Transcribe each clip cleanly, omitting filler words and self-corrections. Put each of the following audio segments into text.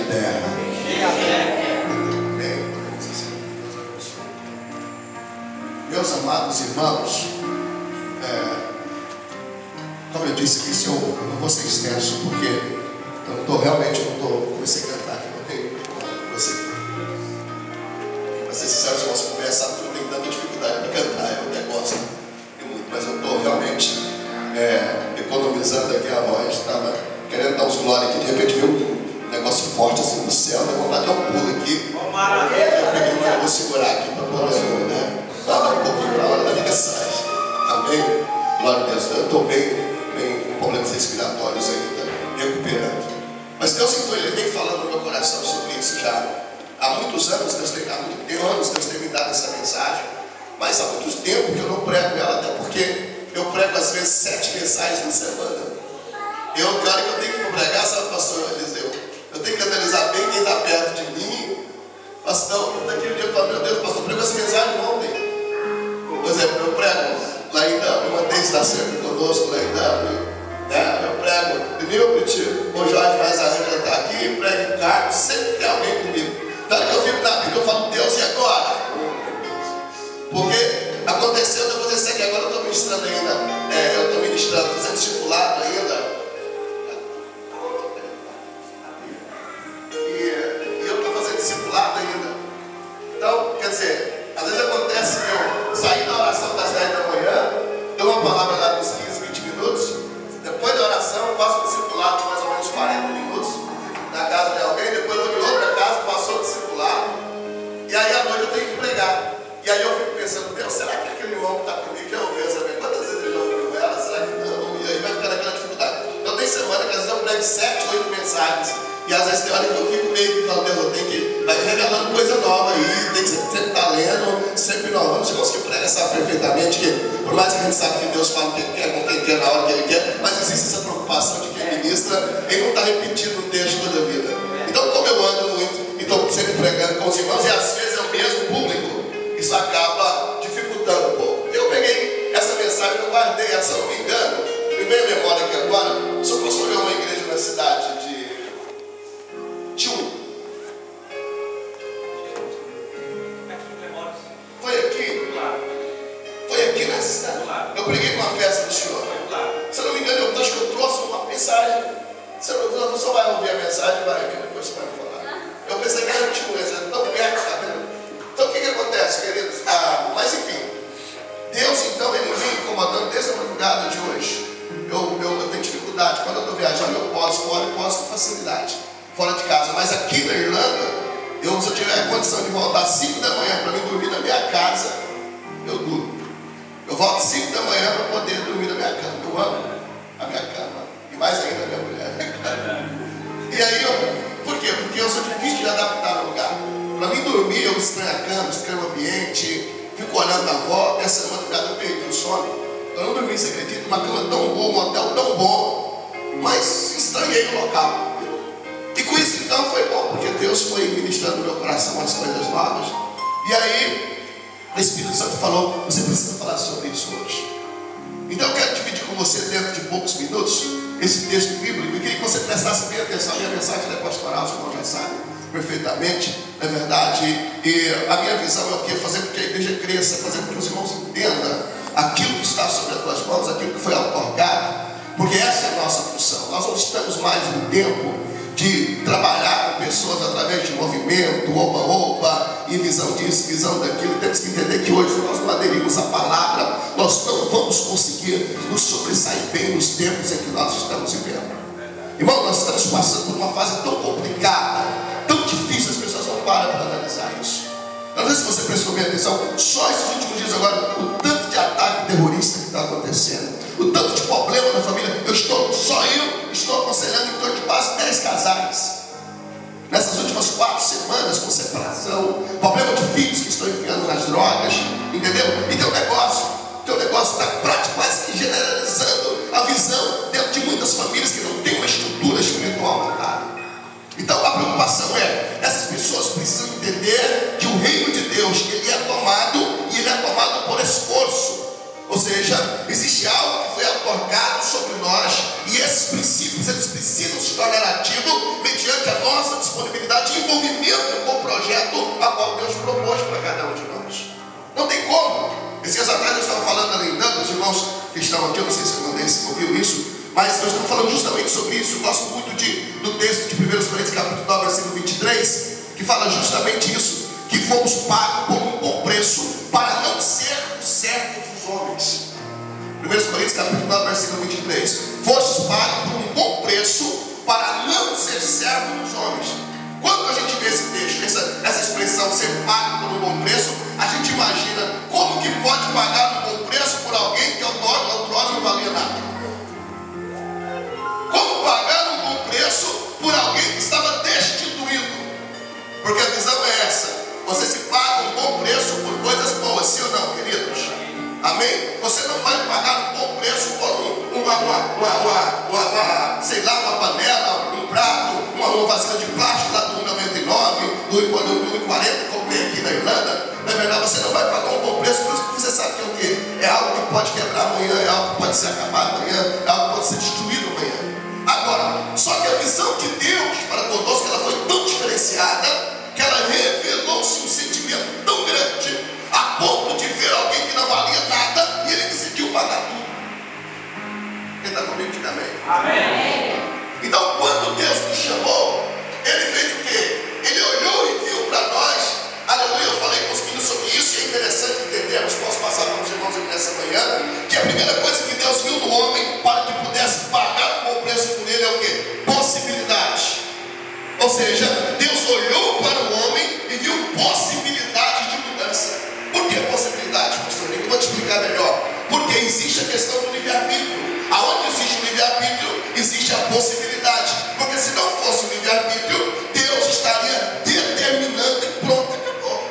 terra. Meus amados irmãos, como eu disse que eu não vou ser extenso, porque eu não estou realmente, comecei a cantar aqui, não tenho com você. Para ser sincero, se você conversar, eu não tenho tanta dificuldade para cantar, eu até gosto muito, mas eu estou realmente economizando aqui a voz, estava querendo dar uns glória aqui, de repente viu um negócio forte assim no céu, deu vontade de dar um pulo aqui. Eu vou segurar aqui para poder, dar um pouquinho para a hora da mensagem. Amém? Glória a Deus. Eu estou bem com problemas respiratórios ainda, recuperando. Mas Deus, então, Ele vem falando no meu coração sobre isso já. Há muitos anos, Deus tem me dado essa mensagem, mas há muito tempo que eu não prego ela, até porque eu prego às vezes 7 mensagens na semana. Tem hora que eu tenho que pregar, sabe, pastor Eliseu? Eu tenho que analisar bem quem está perto de mim. Pastor, daquele dia eu falo, meu Deus, pastor, pregou essa mensagem ontem. Por exemplo, eu prego lá em Dublin, mantém estar sempre conosco lá em Dublin. Eu prego, primeiro eu pedi, o Jorge mais arranca está aqui, prego em carro, sempre tem alguém comigo. Na hora que eu fico na Bíblia, eu falo, Deus, e agora? Porque aconteceu de eu fazer isso aqui, agora eu estou ministrando ainda, eu estou ministrando, fazendo discipulado ainda. E eu estou fazendo discipulado ainda. Então, quer dizer, às vezes acontece que eu sair da oração das 10 da manhã, dou uma palavra lá nos 15, 20 minutos, depois da oração eu faço um discipulado de mais ou menos 40 minutos na casa de alguém, depois eu vou em outra casa, faço outro discipulado, e aí à noite eu tenho que pregar. E aí eu fico pensando, Deus, será que aquele homem está comigo? Já ouviu essa vez? Quantas vezes ele já ouviu ela? Será que não? E aí vai ficar naquela dificuldade. Então tem semana que às vezes eu prego 7, 8 mensagens, e às vezes tem hora que eu fico meio que falando, Deus, eu tenho que vai revelando coisa nova aí, tem que sempre estar lendo, sempre inovando. Os irmãos que pregam sabem perfeitamente que, por mais que a gente sabe que Deus fala o que Ele quer, com quem quer, na hora que Ele quer, mas existe essa preocupação de quem ministra, ele não está repetindo o texto toda a vida. Então, como eu ando muito e estou sempre pregando com os irmãos, e às vezes é o mesmo público, isso acaba dificultando um pouco. Eu peguei essa mensagem, eu guardei ela, se eu não me engano, me veio a memória aqui agora, só construiu uma igreja na cidade de Tchum. Foi aqui nessa cidade. Eu preguei com a festa do Senhor. Se eu não me engano, eu acho que eu trouxe uma mensagem. Você só vai ouvir a mensagem e vai ver, depois você vai me falar. Eu pensei que era Tchum, mas é tão perto, tá vendo? Então o que acontece, queridos? Mas enfim, Deus então ele vem incomodando desde a madrugada de hoje. Eu tenho dificuldade, quando eu estou viajando eu posso com facilidade, fora de casa. Mas aqui na Irlanda, se eu tiver a condição de voltar às 5 da manhã para mim dormir na minha casa, eu durmo. Eu volto às 5 da manhã para poder dormir na minha cama. Eu amo a minha cama, e mais ainda a minha mulher. E aí, por quê? Porque eu sou difícil de adaptar no lugar. Para mim dormir, eu estranho a cama, estranho o ambiente, fico olhando na volta. Essa madrugada eu perdi o sono. Eu não dormi, você acredita? Uma cama tão boa, um hotel tão bom, mas estranhei o local. E com isso então foi bom, porque Deus foi ministrando no meu coração as coisas novas. E aí, o Espírito Santo falou, você precisa falar sobre isso hoje. Então eu quero dividir com você, dentro de poucos minutos, esse texto bíblico. E queria que você prestasse bem atenção. A minha mensagem é pastoral, os irmãos já sabem perfeitamente, na verdade. E a minha visão é o quê? Fazer com que a igreja cresça, fazer com que os irmãos entendam aquilo que está sobre as tuas mãos, aquilo que foi outorgado, porque essa é a nossa função. Nós não estamos mais no tempo de trabalhar com pessoas através de movimento, oba-oba, e visão disso, visão daquilo. Temos que entender que hoje nós não aderimos à palavra, nós não vamos conseguir nos sobressair bem nos tempos em que nós estamos vivendo. Irmão, nós estamos passando por uma fase tão complicada, tão difícil, as pessoas não param para analisar isso. Não sei se você prestou bem atenção, só esses últimos dias agora, o tanto de ataque terrorista que está acontecendo, o tanto de problema na família. Eu estou aconselhando em torno de quase 10 casais nessas últimas 4 semanas, com separação, problema de filhos que estão enfiando nas drogas, entendeu? E teu negócio está quase que generalizando a visão dentro de muitas famílias que não têm uma estrutura espiritual montada. Então a preocupação é, essas pessoas precisam entender que o reino de Deus, ele é tomado, e ele é tomado por esforço. Ou seja, existe algo que foi outorgado sobre nós, e esses princípios, eles precisam se tornar ativos mediante a nossa disponibilidade movimento com o projeto a qual Deus propôs para cada um de nós. Não tem como. Esses dias atrás eu estava falando, lembrando, os irmãos que estão aqui, eu não sei se o irmão ouviu isso, mas nós estamos falando justamente sobre isso. Eu gosto muito do texto de 1 Coríntios capítulo 9, versículo 23, que fala justamente isso, que fomos pagos por um bom preço para não sermos servos dos homens. 1 Coríntios capítulo 9, versículo 23. Fostes pagos por um bom preço para não ser servo dos homens. Quando a gente vê esse texto, essa expressão ser pago por um bom preço, a gente imagina como que pode pagar um bom preço por alguém que outrora não valia nada. Como pagar um bom preço por alguém que estava destituído? Porque a visão é essa: você se paga um bom preço por coisas boas, sim ou não, queridos? Amém? Você não vai pagar um bom preço por sei lá, uma panela, um prato, uma vasilha de plástico lá do 1,99, do 1,40, como tem aqui na Irlanda. Na verdade, você não vai pagar um bom preço, por isso que você sabe que é o quê? É algo que pode quebrar amanhã, é algo que pode ser acabado amanhã, é algo que pode ser destruído amanhã. Agora, só que a visão de Deus para conosco, ela foi tão diferenciada, que ela revelou-se um sentimento tão grande, a ponto de ver alguém que não valia nada, e ele decidiu pagar tudo. Quem está comigo, diga amém. Amém. Então, quando Deus nos chamou, Ele fez o quê? Ele olhou e viu para nós. Aleluia, eu falei com os meninos sobre isso, e é interessante entendermos. Posso passar para os irmãos aqui nessa manhã, que a primeira coisa que Deus viu no homem, para que pudesse pagar um bom preço por ele, é o quê? Possibilidade. Ou seja, Deus olhou para o homem e viu possibilidade de mudança. Por que possibilidade, pastor? Eu vou te explicar melhor. Porque existe a questão do livre-arbítrio. Aonde existe o livre-arbítrio, existe a possibilidade. Porque se não fosse o livre-arbítrio, Deus estaria determinando e pronto, acabou.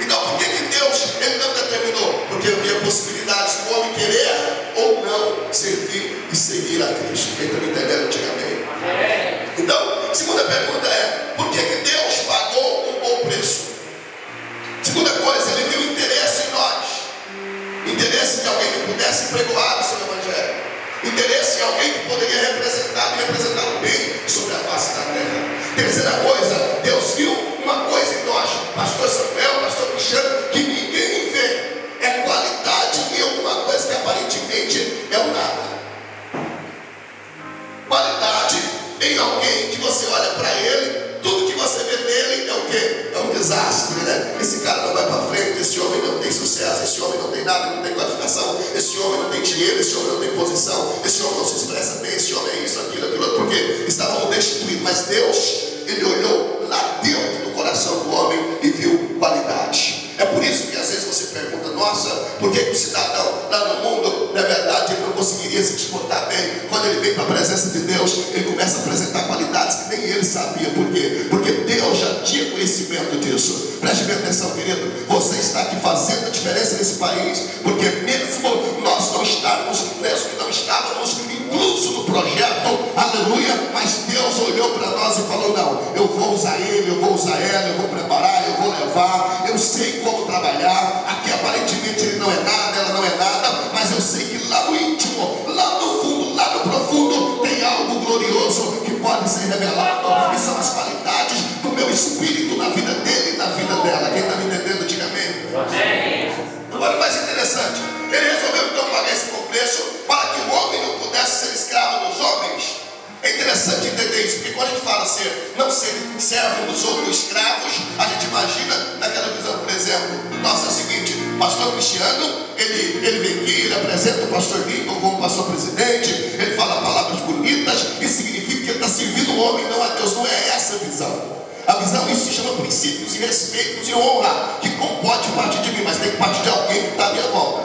Então por que Deus ele não determinou? Porque havia possibilidades do homem querer ou não servir e seguir a Cristo. Quem está me entendendo, diga amém. Então, segunda pergunta é: por que Deus pagou um bom preço? Segunda coisa, Ele viu interesse em nós. Interesse de alguém que pudesse pregoar o seu evangelho. Interesse em alguém que poderia representar o bem sobre a face da terra. Terceira coisa, Deus viu uma coisa em nós, pastor Samuel, pastor Cristiano, que ninguém vê. É qualidade em alguma coisa que aparentemente é um nada. Qualidade em alguém que você olha para ele, tudo que você vê nele é o quê? É um desastre, né? Esse cara não vai para frente, esse homem não tem sucesso, esse homem não tem nada, não tem qualificação, esse homem não tem dinheiro, esse homem não tem posição, esse homem não se expressa bem, esse homem é isso, aquilo, outro, porque estavam destituídos. Mas Deus, Ele olhou lá dentro do coração do homem e viu qualidade. É por isso que às vezes você pergunta: nossa, por que o cidadão lá no mundo, na verdade, ele não conseguiria se exportar bem? Quando ele vem para a presença de Deus, ele começa a apresentar qualidades que nem ele sabia. Por quê? Porque Deus já tinha conhecimento disso. Preste bem atenção, querido. Você está aqui fazendo a diferença nesse país, porque mesmo nós não estávamos incluso no projeto, aleluia, mas Deus olhou para nós e falou: não, eu vou usar ele, eu vou usar ela, eu vou preparar, eu vou levar, eu sei como trabalhar. Aqui aparentemente ele não é nada, ela não é nada, mas eu sei que lá no íntimo, lá no fundo, lá no profundo, tem algo glorioso que pode ser revelado, e são as qualidades do meu espírito na vida dele e na vida dela. Quem está me entendendo, diga amém. Agora, o mais interessante, ele resolveu então pagar esse bom preço para que o homem não pudesse ser escravo dos homens. É interessante entender isso, porque quando a gente fala não ser servo dos outros, escravos, a gente imagina naquela visão. Por exemplo, nossa, é o seguinte: o pastor Cristiano, ele vem aqui, ele apresenta o pastor Lincoln como pastor presidente, ele fala palavras bonitas, isso significa que ele está servindo o homem, não a Deus. Não é essa a visão. A visão, isso se chama princípios e respeitos e honra, que não pode partir de mim, mas tem que partir de alguém que está à minha volta.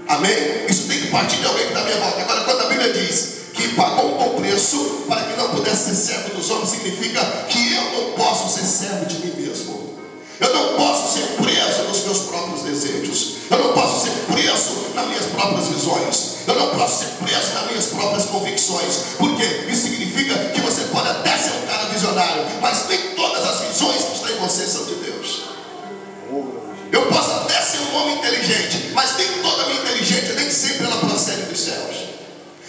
Amém? Isso tem que partir de alguém que está à minha volta. Agora, quando a Bíblia diz que pagou um bom preço para que não pudesse ser servo dos homens, significa que eu não posso ser servo de mim mesmo. Eu não posso ser preso nos meus próprios desejos. Eu não posso ser preso nas minhas próprias visões. Eu não posso ser preso nas minhas próprias convicções. Porque isso significa que você pode até ser um cara visionário, mas nem todas as visões que estão em você são de Deus. Eu posso até ser um homem inteligente, mas nem toda a minha inteligência, nem sempre ela procede dos céus.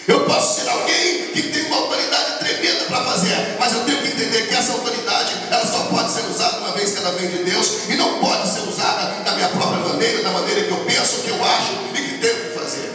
Eu posso ser alguém que tem uma autoridade tremenda tremenda para fazer, mas eu tenho que entender que essa autoridade, ela só pode ser usada uma vez que ela vem de Deus, e não pode ser usada da minha própria maneira, da maneira que eu penso, que eu acho e que tenho que fazer.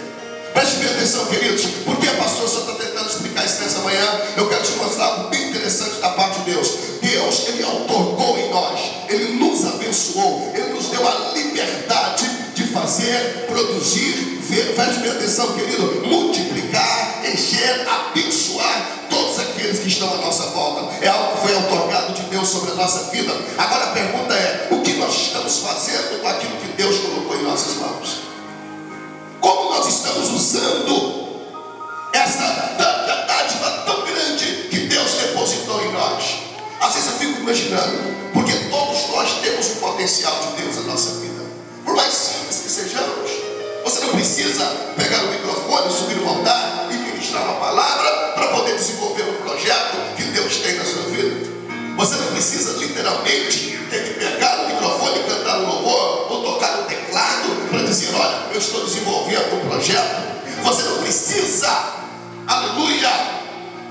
Preste bem atenção, queridos, porque pastor só está tentando explicar isso nessa manhã. Eu quero te mostrar algo bem interessante da parte de Deus. Deus, Ele outorgou em nós, Ele nos abençoou, Ele nos deu a liberdade de fazer, produzir, preste bem atenção, querido, multiplicar, encher, abençoar todos aqueles que estão à nossa volta. É algo que foi outorgado de Deus sobre a nossa vida. Agora a pergunta é: o que nós estamos fazendo com aquilo que Deus colocou em nossas mãos? Como nós estamos usando essa dádiva tão grande que Deus depositou em nós? Às vezes eu fico imaginando, porque todos nós temos um potencial de Deus na nossa vida, por mais simples que sejamos. Você não precisa pegar o microfone, subir no altar e ministrar uma palavra para poder desenvolver um projeto que Deus tem na sua vida. Você não precisa literalmente ter que pegar o microfone e cantar um louvor ou tocar um teclado para dizer: olha, eu estou desenvolvendo um projeto. Você não precisa, aleluia,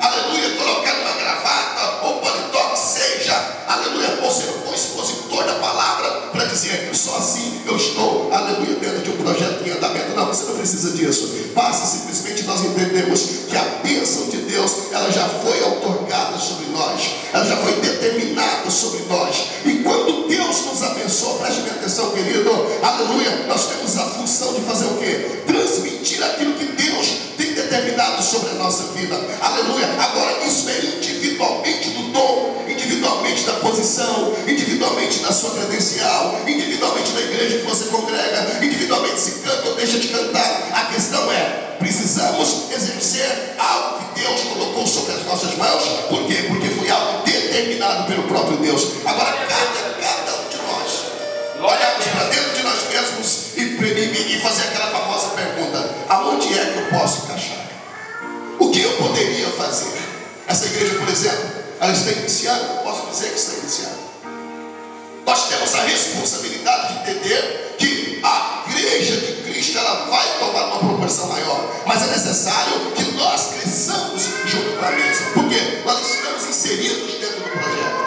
aleluia, colocar uma gravata ou paletó que seja, aleluia, ou ser um expositor da palavra para dizer: só assim eu estou, aleluia, dentro de um projeto em andamento. Não, você não precisa disso. Basta simplesmente nós entendemos que a bênção de Deus, ela já foi outorgada sobre nós, ela já foi determinada sobre nós. E quando Deus nos abençoa, preste bem atenção, querido, aleluia, nós temos a função de fazer o quê? Transmitir aquilo que Deus tem determinado sobre a nossa vida, aleluia. Agora, isso é individualmente do dom, individualmente da posição, individualmente da sua credencial, individualmente da igreja que você congrega, individualmente se canta ou deixa de cantar. A questão é: precisamos exercer algo que Deus colocou sobre as nossas mãos. Por quê? Porque foi algo determinado pelo próprio Deus. Agora, cada um de nós olharmos para dentro de nós mesmos e fazer aquela famosa pergunta: aonde é que eu posso encaixar? O que eu poderia fazer? Essa igreja, por exemplo, ela está iniciando. Posso dizer que está iniciando. Nós temos a responsabilidade de entender que a igreja de Cristo, ela vai tomar uma proporção maior, mas é necessário que nós cresçamos junto com a mesa, porque nós estamos inseridos dentro do projeto.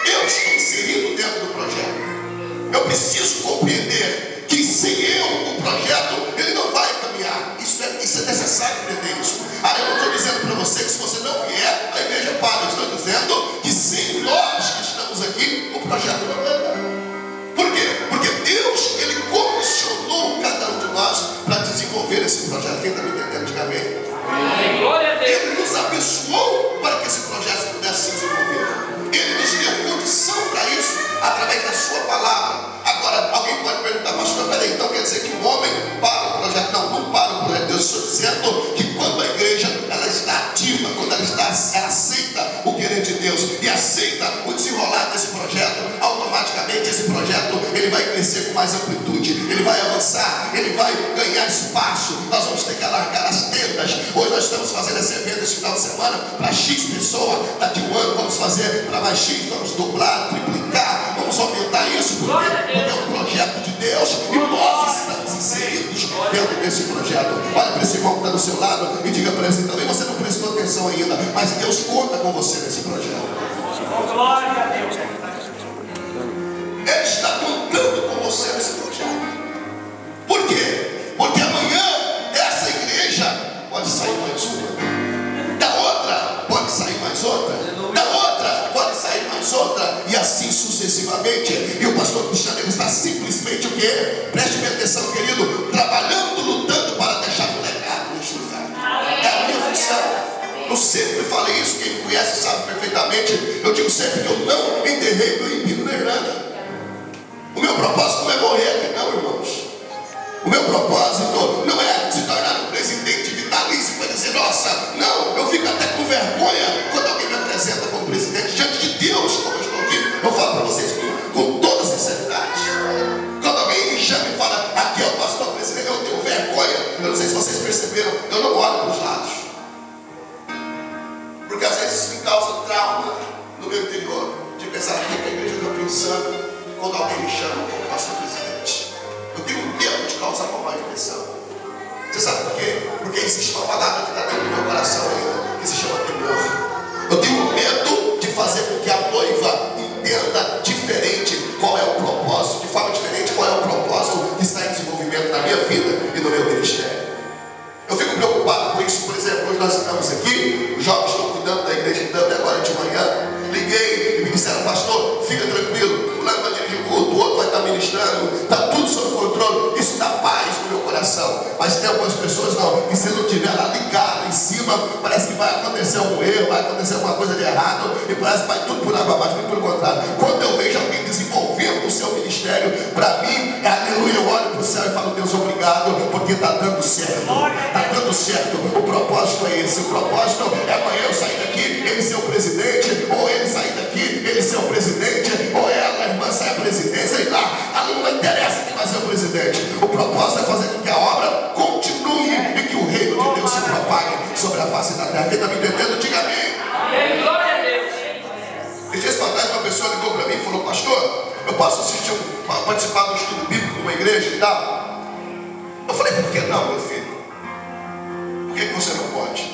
Eu estou inserido dentro do projeto. Eu preciso compreender que sem eu, o projeto, ele não vai caminhar. Isso é necessário entender isso. Eu não estou dizendo para você que se você não vier, a igreja para. Eu estou dizendo que sem nós que estamos aqui, o projeto não vai andar. Por quê? Porque Deus, Ele comissionou cada um de nós para desenvolver esse projeto. Quem está me entendendo, diga amém. Glória a Deus. Ele nos abençoou para que esse projeto pudesse se desenvolver. Ele nos deu condição para isso, através da sua palavra. Agora, alguém pode perguntar: pastor, peraí, então quer dizer que o homem para o projeto? Não, não para o projeto. Eu estou dizendo que quando a igreja, ela está ativa, quando ela aceita o querer de Deus e aceita o desenrolar desse projeto, automaticamente esse projeto, ele vai crescer com mais amplitude, ele vai avançar, ele vai ganhar espaço. Nós vamos ter que alargar as tendas. Hoje nós estamos fazendo esse evento esse final de semana para X pessoas. Daqui um ano vamos fazer para mais X, vamos dobrar, triplicar, vamos aumentar isso, porque é um projeto de Deus e nós estamos inseridos dentro desse projeto. Olha para esse irmão que está do seu lado e diga para ele também: você não prestou atenção ainda, mas Deus conta com você nesse projeto. Glória a Deus. Ele está contando com você nesse projeto. Por quê? Porque amanhã essa igreja pode sair mais uma, da outra pode sair mais outra, da outra pode sair mais outra, e assim sucessivamente. E o pastor Cristiano está simplesmente o quê? Preste bem atenção, querido, trabalhando, lutando para deixar um legado neste lugar. É a minha função. Eu sempre falei isso, quem me conhece sabe perfeitamente. Eu digo sempre que eu não enterrei meu empino na Irlanda. O meu propósito não é morrer aqui não, irmãos. O meu propósito não é se tornar um presidente vitalício para dizer: nossa, não, eu fico até com vergonha quando alguém me apresenta como presidente. Diante de Deus, como eu estou aqui, eu falo para vocês com toda sinceridade. Quando alguém me chama e fala: aqui é o pastor presidente, eu tenho vergonha. Eu não sei se vocês perceberam, eu não olho para os lados, porque às vezes isso me causa trauma no meu interior, de pensar: o que a igreja está pensando quando alguém me chama como pastor presidente? Eu tenho medo de causar uma má impressão. Você sabe por quê? Porque existe uma palavra que está dentro do meu coração ainda, que se chama temor. vida e no meu ministério. Eu fico preocupado com isso. Por exemplo, hoje nós estamos aqui, os jovens estão cuidando da igreja então, e agora de manhã liguei e me disseram: pastor, fica tranquilo, fulano vai dirigir o culto, o outro vai estar ministrando, está tudo sob controle. Isso dá paz no meu coração. Mas tem algumas pessoas não, que se não tiver lá ligado em cima, parece que vai acontecer um erro, vai acontecer alguma coisa de errado, e parece que vai tudo por água abaixo, muito pelo contrário. Quando eu vejo alguém desenvolvendo o seu ministério, para mim é aleluia. Eu olho para o céu e falo: Deus, obrigado, porque está dando certo. Está dando certo. O propósito é esse. O propósito é amanhã eu sair daqui, ele ser o presidente, ou ele sair daqui, ele ser o presidente, ou ela, a irmã, sair a presidência, sei lá. Não interessa quem vai ser o presidente. O propósito é fazer com que a obra continue e que o reino de Deus se propague sobre a face da terra. Quem está me entendendo, diga amém. Glória a Deus. E dias para trás uma pessoa ligou para mim e falou: pastor, eu posso assistir participar do estudo bíblico numa igreja e tal? Eu falei: por que não, meu filho? Por que você não pode?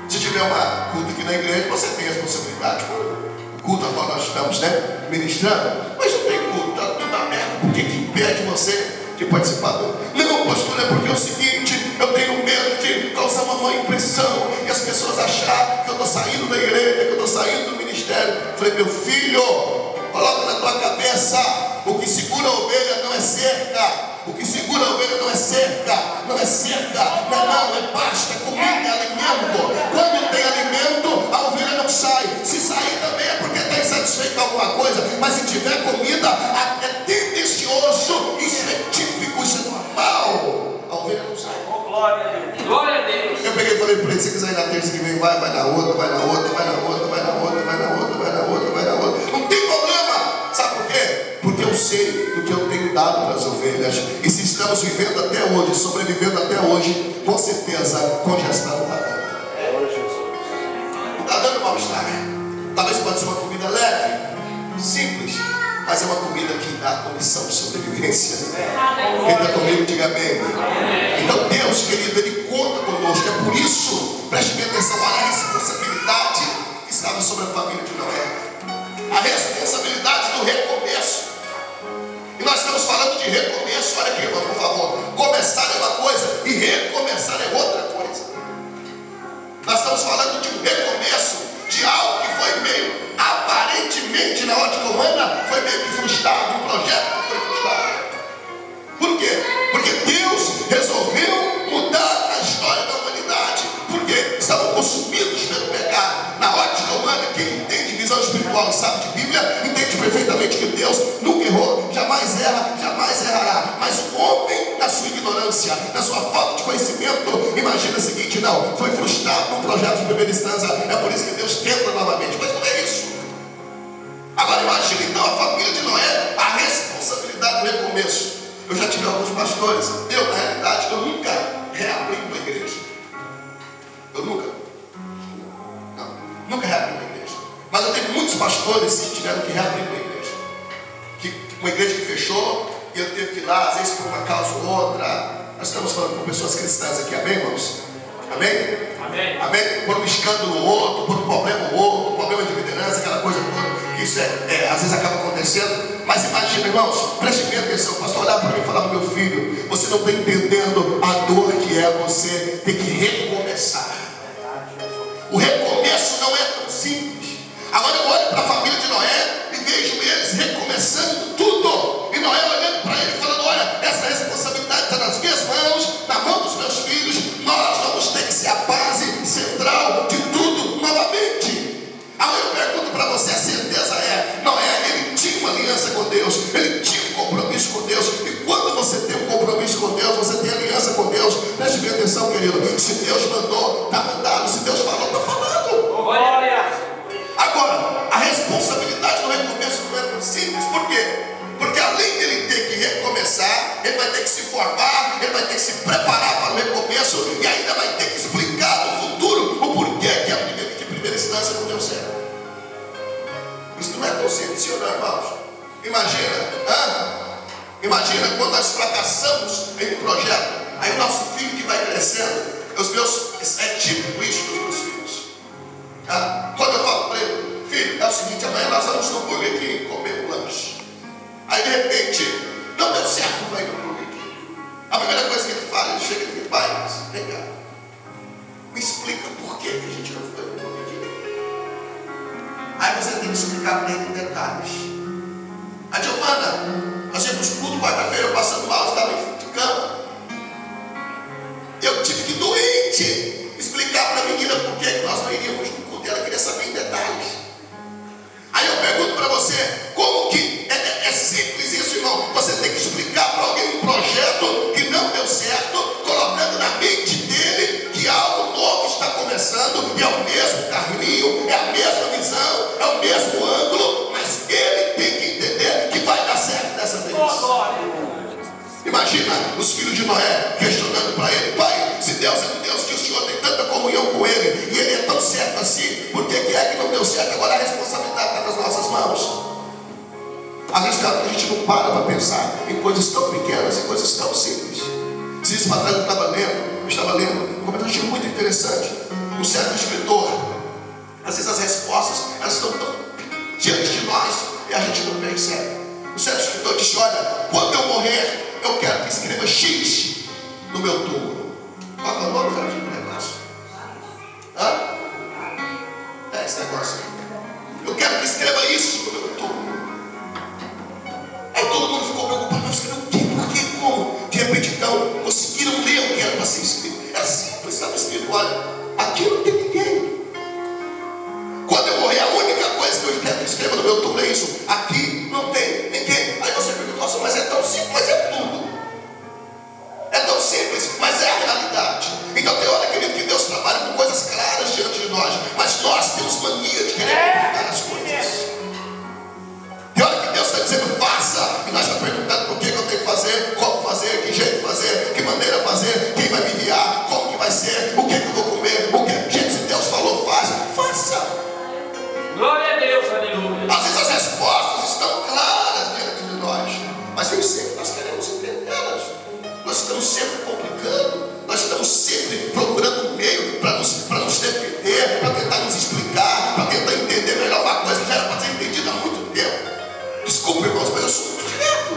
Se tiver uma culto aqui na igreja, você tem responsabilidade por o culto a qual nós estamos, né, ministrando. Mas não tem culto, está tudo aberto. Por que impede você de participar do... Não, pastor, é porque é o seguinte: eu tenho medo de causar uma má impressão e as pessoas acharem que eu estou saindo da igreja, que eu estou saindo do ministério. Eu falei: meu filho, coloca na tua cabeça: o que segura a ovelha não é cerca. O que segura a ovelha não é cerca, não é cerca, não, é pasto, é comida, é alimento. Quando tem alimento, a ovelha não sai. Se sair também é porque está insatisfeito com alguma coisa. Mas se tiver comida, é tendencioso, isso é típico, isso é normal. A ovelha não sai. Glória a Deus. Glória a Deus. Eu peguei e falei para ele: se quiser ir na terça que vem, vai na outra, vai na outra, vai na outra, vai na outra, vai na outra, vai na outra, vai na outra. Não tem problema. Sabe por quê? Porque eu sei do que eu tenho dado para as ovelhas. E se estamos vivendo até hoje, sobrevivendo até hoje, com certeza, congestão está dando. Não está dando mal-estar. Talvez pode ser uma comida leve, simples, mas é uma comida que dá condição de sobrevivência. Quem está comigo, diga amém. Então Deus, querido, Ele conta conosco. É por isso, preste bem atenção, olha a responsabilidade que estava sobre a família de Noé. A responsabilidade do recomeço. E nós estamos falando de recomeço. Olha aqui, irmão, por favor. Começar é uma coisa e recomeçar é outra coisa. Nós estamos falando de um recomeço, de algo que foi meio, aparentemente, na ótica humana, foi meio que frustrado. Um projeto que foi frustrado. Por quê? Porque Deus resolveu mudar a história da humanidade. Porque estavam consumidos pelo pecado. Na ótica humana, quem entende visão espiritual e sabe de Bíblia, entende perfeitamente que Deus nunca errou, jamais erra, jamais errará. Mas o homem, na sua ignorância, na sua falta de conhecimento, imagina o seguinte: não, foi frustrado no projeto de primeira instância, é por isso que Deus tenta novamente. Mas não é isso. Agora imagina então a família de Noé, a responsabilidade do recomeço. Eu já tive alguns pastores, eu na realidade, eu nunca reabri uma igreja. Eu nunca reabri uma igreja. Mas eu tenho muitos pastores que tiveram que reabrir uma igreja. Uma igreja que fechou, e eu teve que ir lá, às vezes por uma causa ou outra. Nós estamos falando com pessoas cristãs aqui, amém, irmãos? Amém? Amém. Amém? Por um escândalo ou outro, por um problema ou outro, um problema de liderança, aquela coisa toda, que isso às vezes acaba acontecendo. Mas imagina, irmãos, preste bem atenção. O pastor olhar para mim e falar: meu filho, você não está entendendo a dor que é você ter que recomeçar. O recomeço não é tão simples. Agora eu olho para a família de Noé e vejo eles recomeçando tudo. E Noé olhando para ele falando: olha, essa responsabilidade está nas minhas mãos, na mão dos meus filhos. Nós vamos ter que ser a base central de tudo novamente. Agora eu pergunto para você: a certeza é, Noé, ele tinha uma aliança com Deus, ele tinha um compromisso com Deus. E quando você tem um compromisso com Deus, você tem aliança com Deus. Preste bem atenção, querido. Se Deus mandou, está mandado. Se Deus falou, está falando. Glória. Agora, a responsabilidade do recomeço não é tão simples. Por quê? Porque além dele ter que recomeçar, ele vai ter que se formar, ele vai ter que se preparar para o recomeço e ainda vai ter que explicar no futuro o porquê que a primeira instância não deu certo. Isso não é tão simples, senhor, irmãos. Imagina quando nós fracassamos em um projeto, aí o nosso filho que vai crescendo, é típico isso dos meus filhos. Quando eu falo para ele: filho, é o seguinte, amanhã nós vamos no Burger King comer um lanche. Aí de repente, não deu certo para ir no Burger King. A primeira coisa que ele pai chega e diz: pai, vem cá, me explica por que a gente não foi no culto aqui. Aí você tem que explicar para ele em detalhes. A Giovana, nós íamos pro culto quarta-feira, eu passando mal, estava de cama. Eu tive que doente explicar para a menina por que nós não iríamos no culto. E ela queria saber em detalhes. Aí eu pergunto para você, como que é simples isso, irmão? Você tem que explicar para alguém um projeto que não deu certo, colocando na mente dele que algo novo está começando, e é o mesmo caminho, é a mesma visão, é o mesmo ângulo, mas ele tem que entender que vai dar certo dessa vez. Imagina os filhos de Noé questionando para ele: pai, se Deus é um Deus que o Senhor tem tanta comunhão com ele, e ele é tão certo assim, por que é que não deu certo? Agora a responsabilidade está nas nossas mãos. Às vezes a gente não para pensar em coisas tão pequenas, em coisas tão simples. Se isso para trás eu estava lendo um comentário muito interessante. Um certo escritor, às vezes as respostas elas estão tão diante de nós e a gente não percebe. Um certo escritor disse: olha, quando eu morrer, eu quero que escreva X no meu túmulo. Qual é o nome do negócio? É esse negócio aí. Eu quero que escreva isso no meu túmulo. Aí todo mundo ficou preocupado: mas escreveu o quê? Por quê? Como? De repente então conseguiram ler o que era para ser escrito. Era simples, estava escrito: olha, aqui não tem ninguém. Quando eu morrer, a única coisa que eu quero que escreva no meu túmulo é isso: aqui não tem ninguém. Aí você pergunta: nossa, mas é tão simples, mas é tudo. É tão simples, mas é a realidade. Então tem hora, querido, que Deus trabalha com coisas claras diante de nós, mas nós temos mania de querer complicar as coisas. Tem hora que Deus está dizendo: faça, e nós estamos perguntando por que eu tenho que fazer, como fazer, que jeito fazer, que maneira fazer, quem vai me enviar, como que vai ser, o que eu vou comer, o que. Gente, se Deus falou, faça. Glória a Deus, aleluia. Às vezes as respostas estão claras diante de nós, mas nem sempre nós queremos entendê-las. Nós estamos sempre complicando, nós estamos sempre procurando um meio para nos defender, para tentar nos explicar, para tentar entender melhor uma coisa que já era para ser entendida há muito tempo. Desculpa, irmãos, mas eu sou muito direto.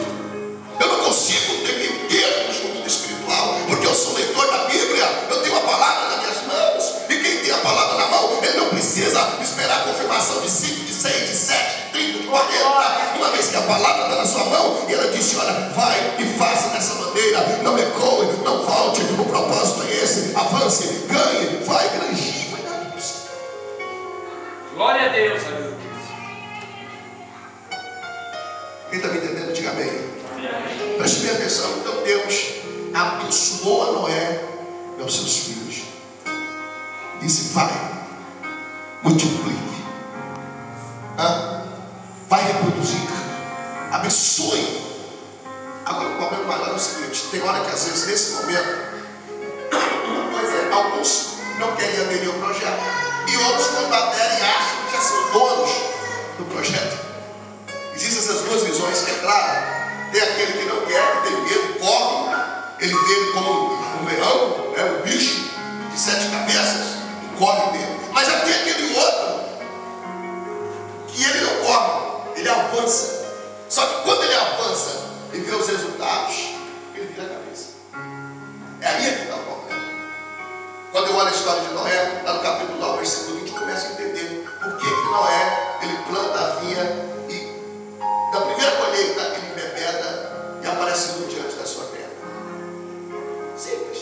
Eu não consigo ter meio termos no mundo espiritual, porque eu sou leitor da Bíblia, eu tenho a palavra nas minhas mãos, e quem tem a palavra na mão, ele não precisa esperar a confirmação de 5, de 6, de 7, de 30, de 40. Uma vez que a palavra está na sua mão, e ela disse: olha, vai e faça dessa maneira, não ecoe, não volte, o propósito é esse, avance, ganhe, vai granjir, vai dar tudo certo. Glória a Deus, aleluia. Quem está me entendendo, diga amém. Preste bem atenção. Então Deus abençoou a Noé e aos seus filhos. Disse: vai, multiplique, vai reproduzir, abençoe. Agora o problema maior é o seguinte: tem hora que às vezes nesse momento, uma coisa é, alguns não querem aderir ao projeto, e outros, quando aderem, acham que já são donos do projeto. Existem essas duas visões, que é claro. Tem aquele que não quer, que tem medo, corre. Ele vê ele como um leão, um bicho de 7 cabeças, e corre dele. Mas já tem aquele outro que ele não corre, ele avança. Só que quando ele avança e vê os resultados, ele vira a cabeça. É aí que está o problema. Quando eu olho a história de Noé, lá no capítulo 9, versículo 20, eu começo a entender por que Noé, ele planta a vinha e da primeira colheita ele embebeda e aparece nu diante da sua terra. Simples.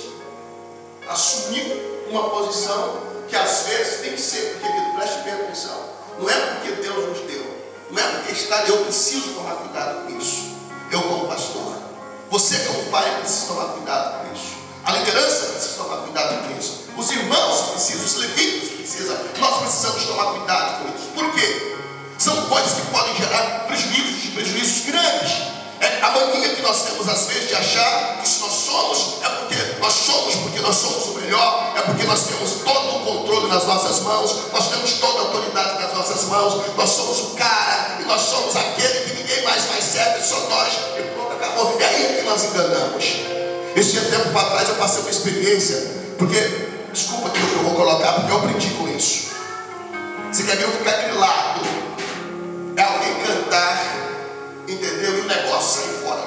Assumir uma posição que às vezes tem que ser, porque, preste bem atenção, não é porque Deus nos deu, não é porque está ali, eu preciso tomar cuidado com isso. Eu como pastor, você como pai precisa tomar cuidado com isso. A liderança precisa tomar cuidado com isso. Os irmãos precisam, os levitas precisam. Nós precisamos tomar cuidado com isso. Por quê? São coisas que podem gerar prejuízos grandes. É a mania que nós temos às vezes de achar que se nós somos, é porque nós somos o melhor, é porque nós temos todo o controle nas nossas mãos, nós temos toda a autoridade nas nossas mãos, nós somos o cara, e nós somos aquele que ninguém mais faz certo, só nós, e pronto, acabou. É aí que nós enganamos. Esse tempo para trás eu passei uma experiência, porque, desculpa aquilo que eu vou colocar, porque eu aprendi com isso. Você quer ver eu ficar grilado? É alguém cantar, entendeu? E o negócio sair fora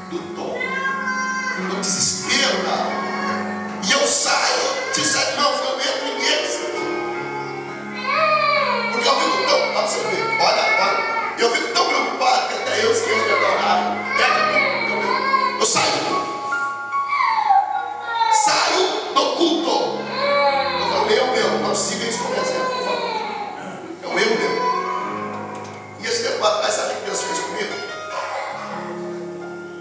do tom. um desespero, cara. E eu saio, te saio, não, eu entro em eles. Porque eu fico tão, olha você ver, olha, eu fico tão preocupado que até eu esqueço de adorar. Eu saio do culto. Eu falo, meu, não siga isso como exemplo, por favor. É o eu meu. E esse tempo atrás, sabe o que Deus fez comigo?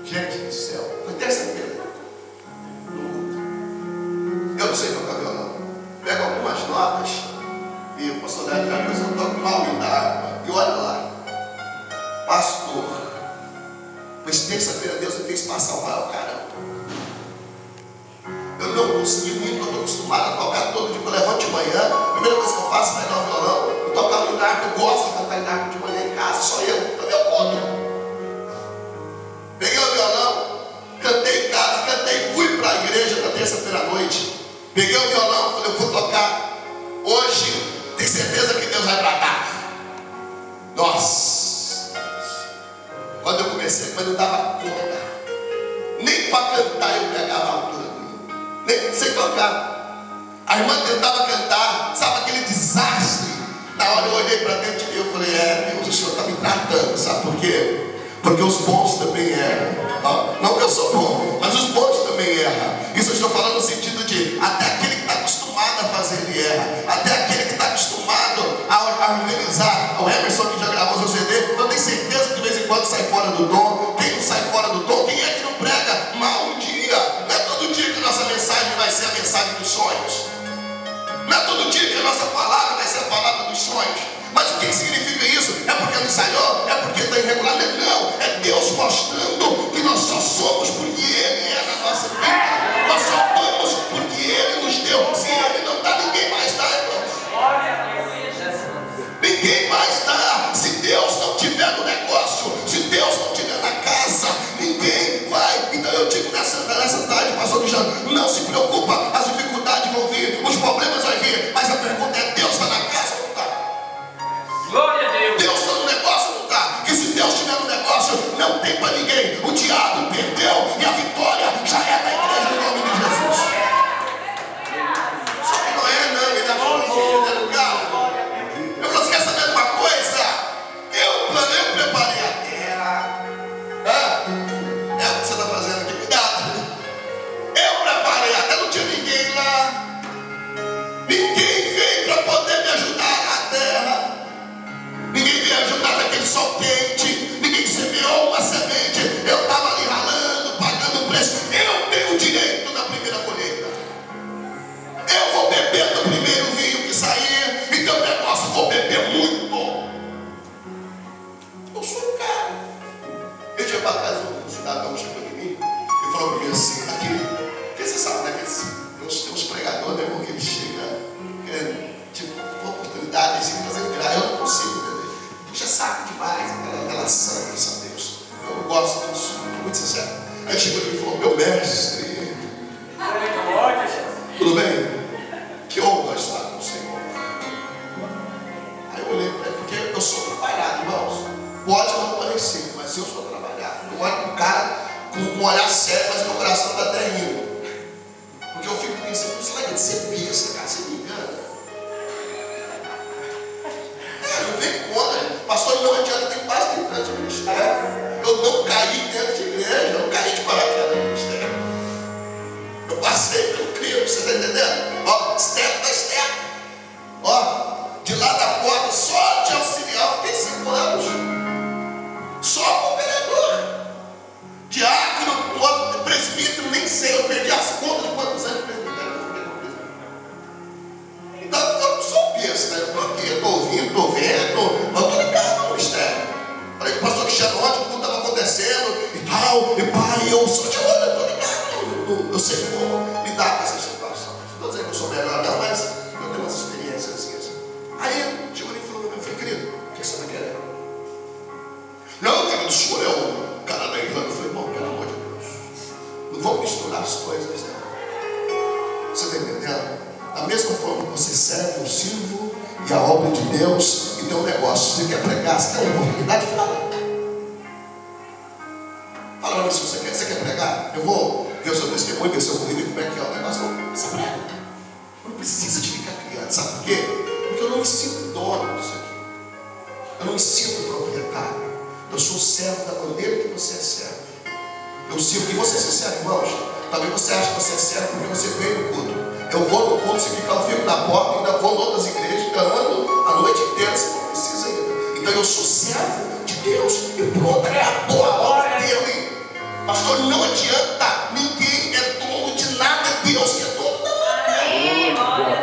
Gente do céu, foi terça-feira. Eu não sei tocar violão. Pego algumas notas e o pastor Léo já pensou, eu toco mal guitarra. E olha lá, pastor, pois terça-feira Deus me fez passar o maior caramba. Eu não consegui muito, eu estou acostumado a tocar todo dia. Eu levanto de manhã, a primeira coisa que eu faço é pegar o violão e tocar o guitarra. Eu gosto de cantar guitarra de manhã em casa, só eu, é o meu ponto. Peguei o violão, cantei em casa, fui para a igreja na terça-feira à noite. Peguei o violão, falei, eu vou tocar. Hoje, tem certeza que Deus vai tratar. Nossa! Quando eu comecei, quando eu dava conta, nem para cantar eu pegava a altura do hino. Nem sei tocar. A irmã tentava cantar, sabe aquele desastre? Na hora eu olhei para dentro de mim e falei, Deus, o Senhor está me tratando, sabe por quê? Porque os bons também erram. Não que eu sou bom, mas os bons também erram. Isso eu estou falando no sentido de até aquele que está acostumado a fazer, ele erra. Até aquele que está acostumado a organizar. O Emerson que já gravou seu CD, eu tenho certeza que de vez em quando sai fora do tom. Quem não sai fora do tom? Quem é que não prega mal um dia? Não é todo dia que a nossa mensagem vai ser a mensagem dos sonhos. Não é todo dia que a nossa palavra vai ser a palavra dos sonhos. Mas o que significa isso? É porque não ensaiou? É porque está irregular? Não, é Deus mostrando que nós só somos porque Ele é na nossa vida. Nós só vamos porque Ele nos deu. Se Ele não dá, ninguém mais dá, irmãos. Ninguém mais dá. Se Deus não tiver no negócio, se Deus não tiver na casa, ninguém vai. Então eu digo nessa tarde, pastor Cristiano, não se preocupa, as dificuldades vão vir, os problemas vão vir, mas a pergunta é, Deus está na casa ou não está? Glória a Deus. Deus está no negócio ou não está? Porque se Deus estiver no negócio, não tem para ninguém. O diabo perdeu e a vitória já é da igreja em nome de Jesus. Só que não é, não, ele é bom, ele é lugar. Eu falo, você quer saber de uma coisa? Eu preparei a terra. É o que você está fazendo aqui, cuidado. Eu preparei a terra, não tinha ninguém lá. Ninguém veio para poder me ajudar na terra. Ninguém veio ajudar naquele sol quente. Ninguém semeou uma semente. Eu estava ali ralando, pagando preço. Eu tenho o direito da primeira colheita. Eu vou beber do primeiro vinho que sair. Então o negócio, vou beber muito. Eu sou um cara. Eu tinha para trás um cidadão chegou em mim e falou para mim assim, porque você sabe, né? Tem uns pregadores, né, irmão, que ele chega querendo, tipo, uma oportunidade assim, fazer graça. Eu não consigo, entender. Puxa saco demais, aquela relação, graças a Deus. Eu não gosto disso, muito sincero. Aí chegou e falou, meu mestre, tudo bem? Que honra estar com o Senhor. Aí eu olhei para ele, porque eu sou trabalhado, irmãos. Pode não parecer, mas eu sou trabalhado. Eu olho para um cara com um olhar sério, mas meu coração está até rindo. Porque eu fico pensando, você vai ser besta, cara, você me engana. Não vem contra, pastor, não adianta, tem quase 30 anos de ministério. Eu não caí dentro de igreja, eu não caí de paraquedas no ministério. Eu passei pelo crivo, você está entendendo? Ó, step by step. Ó, de lá da porta, só de auxiliar, fiquei 5 anos. Só como vereador. Diácono, um outro presbítero, nem sei, eu perdi as contas de quantos anos de presbítero eu fiquei como presbítero. Então eu não sou besta, né? Eu estou aqui, eu estou ouvindo, estou vendo, mas estou ligado no mistério. Falei que o pastor Cristiano ontem, tudo estava acontecendo e tal, e pai, eu sou de olho, eu estou ligado, eu sei como lidar com essa situação. Não estou dizendo que eu sou melhor, não, mas eu tenho umas experiências assim. Aí chegou ele e falou, meu filho querido, o que você está querendo? Não, cara, o senhor é o cara da Irlanda. Eu falei, bom, pelo amor de Deus, não vamos misturar as coisas, né? Você está entendendo? Da mesma forma que você serve, eu sirvo, e a obra de Deus, e tem um negócio. Você quer pregar, você tem uma oportunidade, fala. Fala para mim se você quer pregar. Eu vou ver o seu testemunho, ver o seu currículo, como é que é o negócio. Você prega. Não precisa de ficar criando. Sabe por quê? Porque eu não me sinto dono disso aqui. Eu não me sinto proprietário. Eu sou servo da maneira que você é servo. Eu sirvo. E você é sincero, irmãos? Talvez você ache que você é servo porque você veio no culto. Eu vou no culto, se ficar eu fico na porta, ainda vou em outras igrejas, ainda ando a noite inteira, você não precisa ainda. Então eu sou servo de Deus. E pronto, acabou a obra dele. Pastor, não adianta. Ninguém é dono de nada. Deus que é dono.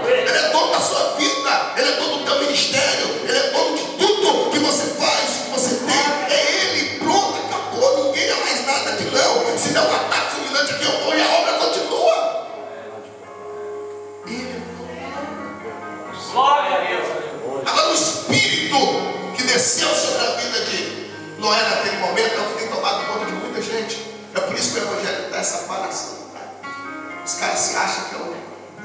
Ele é dono da sua vida. Ele é dono do teu ministério. Ele é dono de tudo que você faz, que você tem. É Ele. Pronto, acabou. Ninguém é mais nada aqui não. Se der um ataque fulminante aqui, eu vou e a obra continua. Ele é dono. Glória a Deus. Agora o Espírito que desceu sobre a vida de Noé naquele momento, é o que tem tomado conta de muita gente. É por isso que o Evangelho está essa palhaçada. Os caras se acham que é o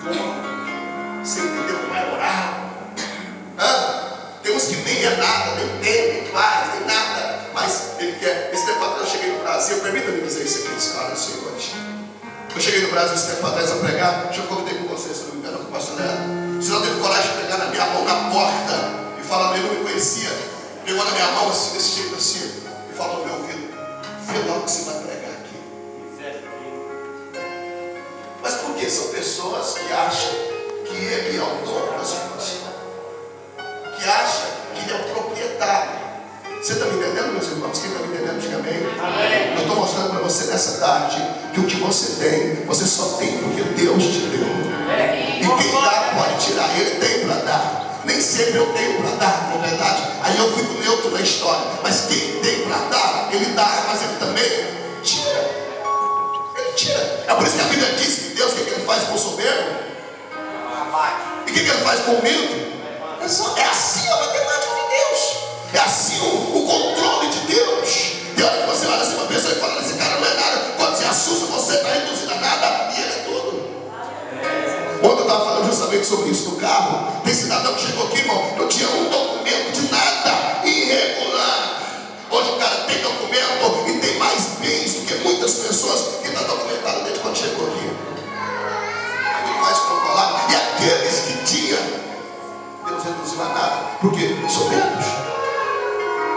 dono. Você entendeu? Vai orar. Tem uns que nem é nada, nem tem, nem faz, nem nada. Mas ele quer. Esse tempo atrás eu cheguei no Brasil, permita-me dizer isso aqui, senhoras e senhores. Eu cheguei no Brasil esse tempo atrás a pregar. Deixa eu comentei com vocês, se não me engano, com o pastor Leandro. O senhor teve coragem de pegar na minha mão na porta e falar, ele não me conhecia. Pegou na minha mão assim, desse jeito assim, e falou no meu ouvido: vê logo que você vai pregar aqui. Mas por que? São pessoas que acham que ele é o dono da situação, que acham que ele é o proprietário. Você está me entendendo, meus irmãos? Quem está me entendendo, diga amém. Amém. Eu estou mostrando para você nessa tarde que o que você tem, você só tem porque Deus te deu. E quem dá pode tirar. Ele tem para dar. Nem sempre eu tenho para dar, na verdade. Aí eu fico neutro na história. Mas quem tem para dar, ele dá, mas ele também tira. Ele tira. É por isso que a Bíblia diz que Deus, o que ele faz com o soberbo? E o que ele faz com o humilde? É assim a matemática de Deus. É assim o controle de Deus. Tem hora que você olha assim uma pessoa e fala: esse cara não é nada. Quando você assusta, você está reduzindo a nada. E ele é tudo. Ontem eu estava falando justamente sobre isso no carro. Tem cidadão que chegou aqui, irmão, não tinha um documento de nada, irregular. Hoje o cara tem documento e tem mais bens do que muitas pessoas que estão documentadas desde quando chegou aqui. Ele faz controlar. E aqueles que tinham, Deus reduziu a nada. Por quê? Soberbos.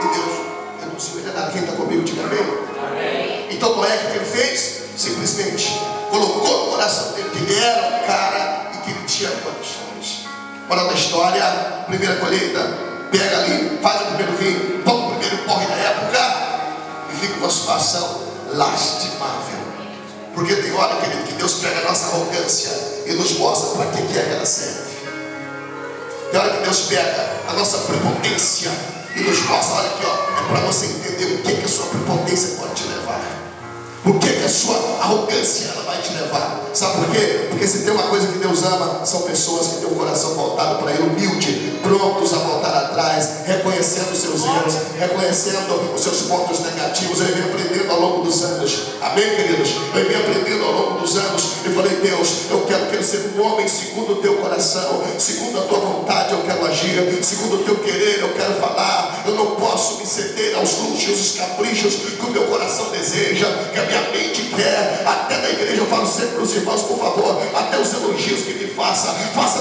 E Deus reduziu ele a nada. Quem está comigo, diga amém. Então Noé, o que ele fez? Simplesmente colocou no coração dele que ele era um cara e que ele tinha condições. Moral da história, primeira colheita, pega ali, faz o primeiro vinho, toma o primeiro porre da época e fica uma situação lastimável. Porque tem hora, querido, que Deus pega a nossa arrogância e nos mostra para que é que ela serve. Tem hora que Deus pega a nossa prepotência e nos mostra: olha aqui, ó, é para você entender o que a sua prepotência pode te levar. Por que a sua arrogância ela vai te levar? Sabe por quê? Porque se tem uma coisa que Deus ama, são pessoas que têm o coração voltado para Ele, humilde, prontos a voltar atrás, reconhecendo os seus erros, reconhecendo os seus pontos negativos. Eu venho aprendendo ao longo dos anos. Amém, queridos? Eu venho aprendendo ao longo dos anos. E falei: Deus, eu quero ser um homem segundo o teu coração, segundo a tua vontade eu quero agir, segundo o teu querer eu quero falar. Eu não posso me ceder aos luxos, os caprichos que o meu coração deseja, que a minha mente quer. Até na igreja eu falo sempre para os irmãos: por favor, até os elogios que me faça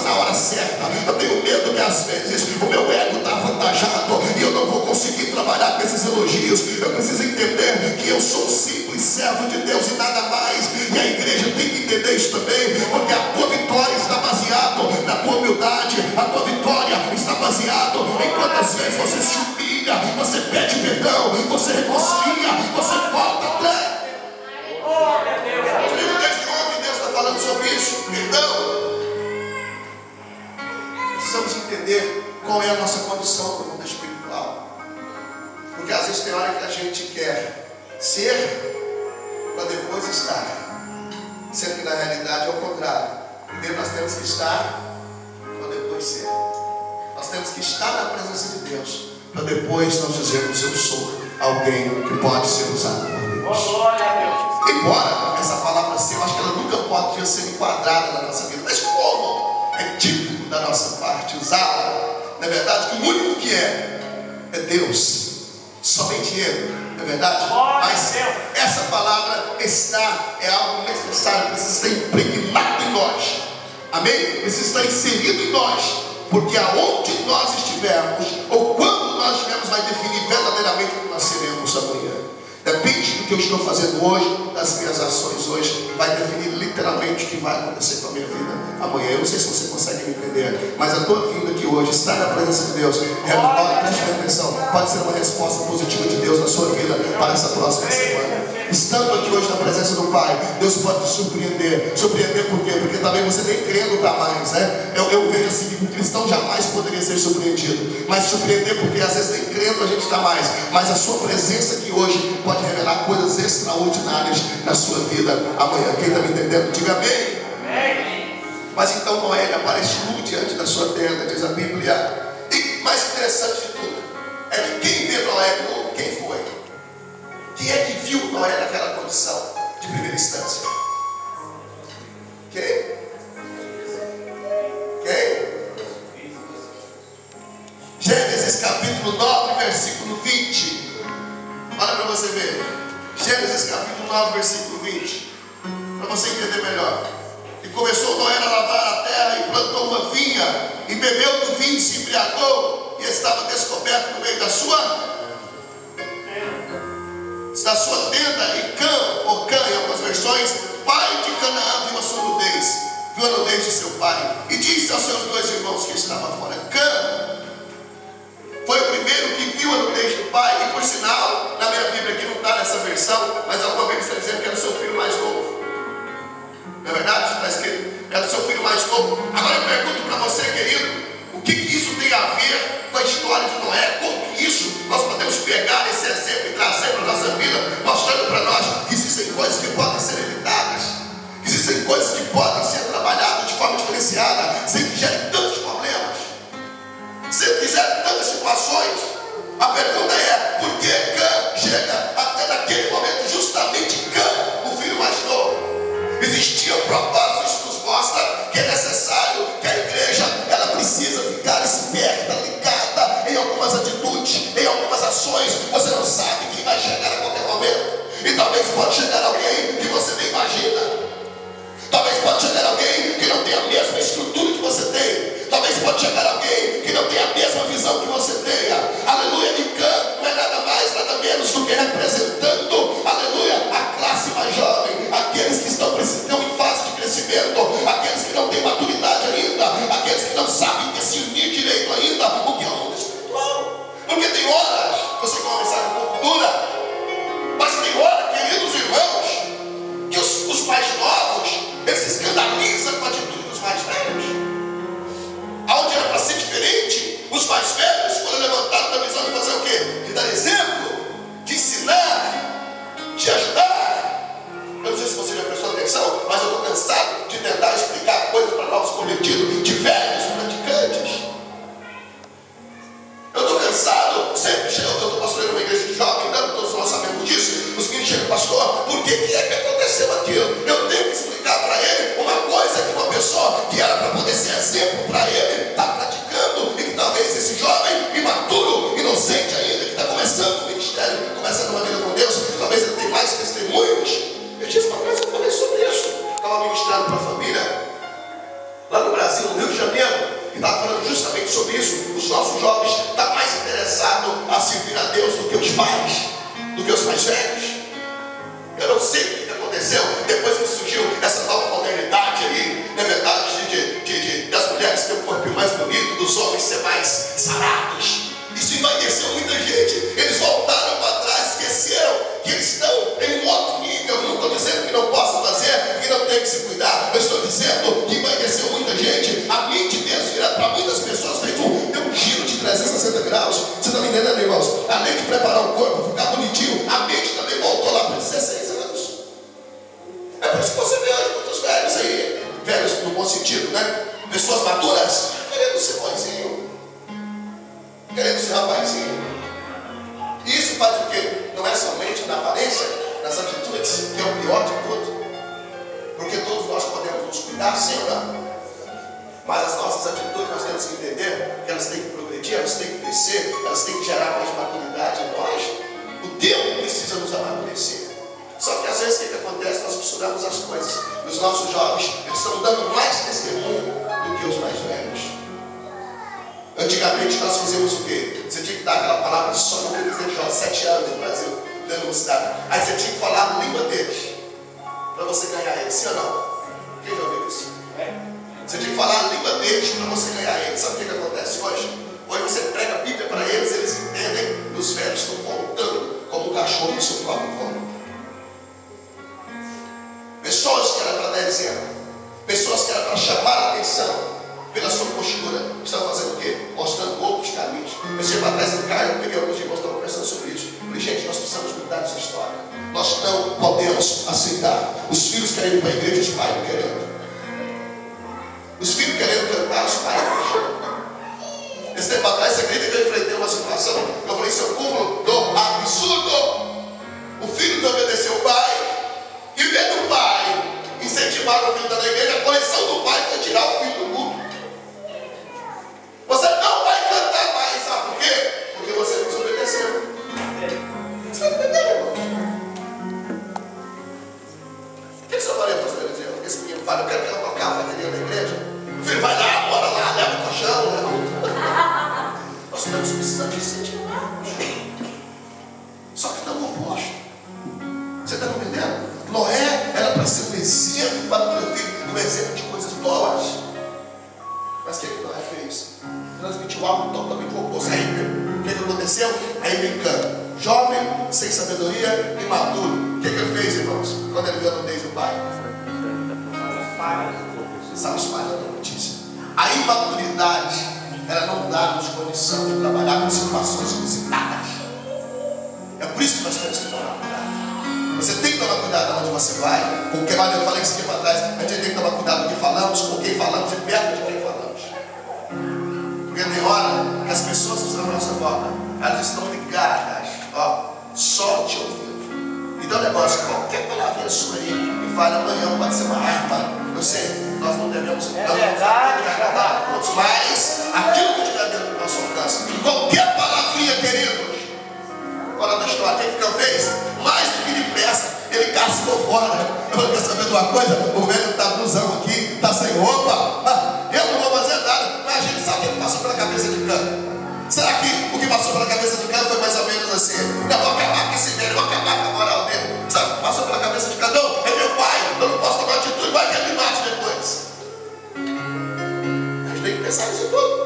na hora certa. Eu tenho medo que às vezes o meu ego está avantajado e eu não vou conseguir trabalhar com esses elogios. Eu preciso entender que eu sou um simples servo de Deus e nada mais. E a igreja tem que entender isso também, porque a tua vitória está baseada na tua humildade. A tua vitória está baseada em quantas vezes você se humilha, você pede perdão, você reconcilia, você volta atrás. Desde ontem Deus está falando sobre isso. Perdão. Precisamos entender qual é a nossa condição no mundo espiritual. Porque às vezes tem hora que a gente quer ser para depois estar, sendo que na realidade é o contrário. Primeiro nós temos que estar para depois ser. Nós temos que estar na presença de Deus para depois nós dizermos: eu sou alguém que pode ser usado por Deus. Glória a Deus. Embora essa palavra ser, eu acho que ela nunca pode ser enquadrada na nossa vida. Mas como é típico da nossa parte usá-la, na verdade, que o único que é Deus. Somente Ele, é verdade? Mas essa é algo necessário, precisa estar impregnado em nós. Amém? Precisa estar inserido em nós, porque aonde nós estivermos, ou quando nós estivermos, vai definir verdadeiramente o que nós seremos amanhã. Depende do que eu estou fazendo hoje, das minhas ações hoje, vai definir literalmente o que vai acontecer com a minha vida amanhã. Eu não sei se você consegue me entender, mas a tua vinda aqui hoje, estar na presença de Deus, preste atenção, pode ser uma resposta positiva de Deus na sua vida para essa próxima semana. Estando aqui hoje na presença do Pai, Deus pode te surpreender. Surpreender por quê? Porque também você nem crendo está mais, né? Eu vejo assim que um cristão jamais poderia ser surpreendido, mas surpreender porque às vezes nem crendo a gente está mais, mas a sua presença aqui hoje pode revelar coisas extraordinárias na sua vida amanhã. Quem está me entendendo, diga amém. Amém. Mas então Noé aparece nu diante da sua tenda, diz a Bíblia. E mais interessante de tudo é que quem vê Noé nu, quem foi? Quem é que viu Noé naquela condição de primeira instância? Quem? Gênesis capítulo 9, versículo 20. Olha para você ver. Gênesis capítulo 9, versículo 20. Para você entender melhor. E começou Noé a lavar a terra e plantou uma vinha, e bebeu do vinho, se embriagou, e estava descoberto no meio da sua tenda, e Cã, ou Cã em algumas versões, pai de Canaã, viu a sua nudez, viu a nudez de seu pai, e disse aos seus dois irmãos que estavam fora. Cã foi o primeiro que viu a nudez do pai, e por sinal, na minha Bíblia aqui não está nessa versão, mas alguma Bíblia está dizendo que era o seu filho mais novo. Não é verdade? Está escrito, era o seu filho mais novo. Agora eu pergunto para você, querido, o que isso tem a ver com a história de Noé? Como que isso nós podemos pegar esse exemplo e trazer para a nossa vida, mostrando para nós que existem coisas que podem ser evitadas, que existem coisas que podem ser trabalhadas de forma diferenciada, sem que gerem tantos problemas, sem que gerem tantas situações. A pergunta é, por que Cã chega até naquele momento, justamente Cã, o filho mais novo? Existia um propósito. Isso nos mostra que é necessário que a igreja, ela precisa ficar esperta, ligada em algumas atitudes, em algumas ações. Você não sabe quem vai chegar a qualquer momento, e talvez pode chegar alguém que você nem imagina. Talvez pode chegar alguém que não tem a mesma estrutura que você tem. Talvez pode chegar alguém que não tem a mesma visão que você tenha. Aleluia. E Cã não é nada mais, nada menos do que representando, aleluia, a classe mais jovem, aqueles que estão em fase de crescimento, aqueles que não têm maturidade ainda, aqueles que não sabem discernir direito ainda o que é o mundo espiritual. Porque tem horas, você tem uma mensagem um pouco dura, mas tem hora, queridos irmãos, que os mais novos, eles se escandalizam com a atitude dos mais velhos. Aonde era para ser diferente, os mais velhos foram levantados da visão de fazer o quê? De dar exemplo, de ensinar, de ajudar. Eu não sei se você já prestou atenção, mas eu estou cansado de tentar explicar coisas para novos convertidos, de velhos praticantes. Eu estou cansado, sempre chego, eu estou pastoreando uma igreja de jovens, todos nós sabemos disso. Os meninos chegam, pastor, por que é que aconteceu aquilo? Eu tenho que explicar para ele uma coisa que uma pessoa que era para poder ser exemplo para ele, está praticando, e que talvez esse jovem imaturo, inocente ainda, que está começando o ministério, começando uma vida com Deus, talvez ele tenha mais testemunhos. Eu disse para trás, eu falei sobre isso. Estava ministrando para a família, lá no Brasil, no Rio de Janeiro, e estava falando justamente sobre isso. Os nossos jovens estão mais interessados a servir a Deus do que os pais, do que os mais velhos. Eu não sei o que aconteceu depois que surgiu essa nova modernidade aí, na verdade, das mulheres ter um corpo mais bonito, dos homens ser mais sarados. Isso envaideceu muita gente. Eles voltaram para trás, esqueceram que eles estão em um outro nível. Eu não estou dizendo que não possam fazer, que não tem que se cuidar. Eu estou dizendo que envaideceu muita gente. A mente de Deus virada para muitas pessoas fez deu um giro de 360 graus. Você está me entendendo, irmãos? Além de preparar o corpo, ficar bonitinho, a mente também voltou lá para 16 anos. É por isso que você vê hoje muitos velhos aí, velhos no bom sentido, né? Pessoas maduras, querendo ser boizinho, querendo ser rapazinho. E isso faz o quê? Não é somente na aparência, nas atitudes, que é o pior de tudo. Porque todos nós podemos nos cuidar, sim ou não? Mas as nossas atitudes nós temos que entender que elas têm que progredir, elas têm que crescer, elas têm que gerar mais maturidade em nós. O tempo precisa nos amadurecer. Só que às vezes vezes o que acontece? Nós misturamos as coisas. Os nossos jovens, eles estão dando mais testemunho do que os mais velhos. Antigamente nós fazíamos o quê? Você tinha que dar aquela palavra só no dizer de jovens, 7 anos no Brasil, dentro da cidade. Aí você tinha que falar a língua deles, para você ganhar eles, sim ou não? Quem já ouviu isso? Você tinha que falar a língua deles para você ganhar eles. Sabe o que acontece hoje? Hoje você prega a Bíblia para eles, eles entendem, e os velhos estão voltando como um cachorro no seu próprio vômito. Pessoas que eram para dar exemplo, pessoas que eram para chamar a atenção pela sua postura, estão fazendo o quê? Mostrando outros caminhos. Esse dia para trás em casa, eu peguei alguns irmãos que estavam conversando sobre isso. Eu falei, gente, nós precisamos mudar essa história. Nós não podemos aceitar. Os filhos querem ir para a igreja, os pais não querendo. Os filhos querendo cantar, os pais não deixando. Esse tempo atrás, você acredita que eu enfrentei uma situação? Eu falei, seu cúmulo do absurdo. O filho desobedeceu o pai. E vendo o pai incentivar o filho da igreja, a correção do pai foi tirar o filho do culto. Você não vai cantar mais, sabe por quê? Porque você desobedeceu. Você está entendendo, irmão? O que você faria, pastor Eliseu? Esse menino fala, eu quero que ela tocar a bateria da igreja. O filho vai lá, bora lá, leva o colchão, leva o... Nós estamos precisando de incentivar. Só que estamos opostos. Você está me entendendo? Noé era para ser um exemplo para o teu filho, um exemplo de coisas boas. Mas o que Noé fez? Transmitiu algo totalmente oposto. Aí, o que aconteceu? Aí vem Cã, jovem, sem sabedoria, imaturo. O que ele fez, irmãos? Quando ele viu a nudez do pai? Estava espalhando a notícia. A imaturidade, ela não dá-nos condição de trabalhar com situações inusitadas. É por isso que nós temos que tomar cuidado. Você tem que tomar cuidado onde você vai. Com o que eu falei esse tempo atrás, a gente tem que tomar cuidado com o que falamos, com quem falamos e perto de quem falamos. Porque tem hora que as pessoas que estão à nossa volta, elas estão ligadas, só te ouvindo. Então o negócio, qualquer palavrinha sua aí, e fale amanhã, pode ser uma arma. Eu sei, nós não devemos agradar a todos, mas aquilo que tiver dentro do nosso alcance, qualquer palavrinha, queridos, fora da história, o que Cã fez? Mais do que depressa, ele cascou fora. Eu quero saber de uma coisa, o velho está blusão aqui, está sem roupa, eu não vou fazer nada. Imagina, sabe o que passou pela cabeça de Cã? Será que o que passou pela cabeça de Cã foi mais ou menos assim? Eu vou acabar com esse velho, vou acabar com a moral dele. Sabe o que passou pela cabeça de Cã? Não, é meu pai, eu não posso tomar atitude, vai que ele me mate depois. A gente tem que pensar nisso tudo.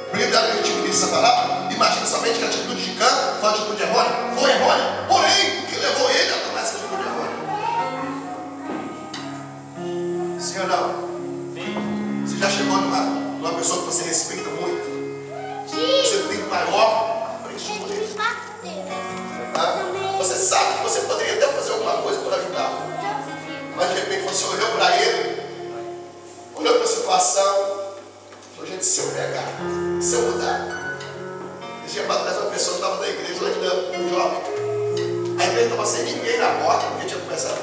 Porque que a gente ministra essa palavra, imagina somente que a atitude de Cã foi uma atitude errônea. Foi errônea. Porém, o que levou ele a tomar essa atitude errônea? Sim ou não? Sim. Você já chegou numa pessoa que você respeita muito? Você tem maior apreço por ele. Você sabe que você poderia até fazer alguma coisa para ajudar. Mas de repente você olhou para ele, olhou para a situação, falou, gente, se eu pegar, se eu mudar. Esse dia para trás uma pessoa estava na igreja, ainda um jovem. A igreja estava sem ninguém na porta, porque tinha começado.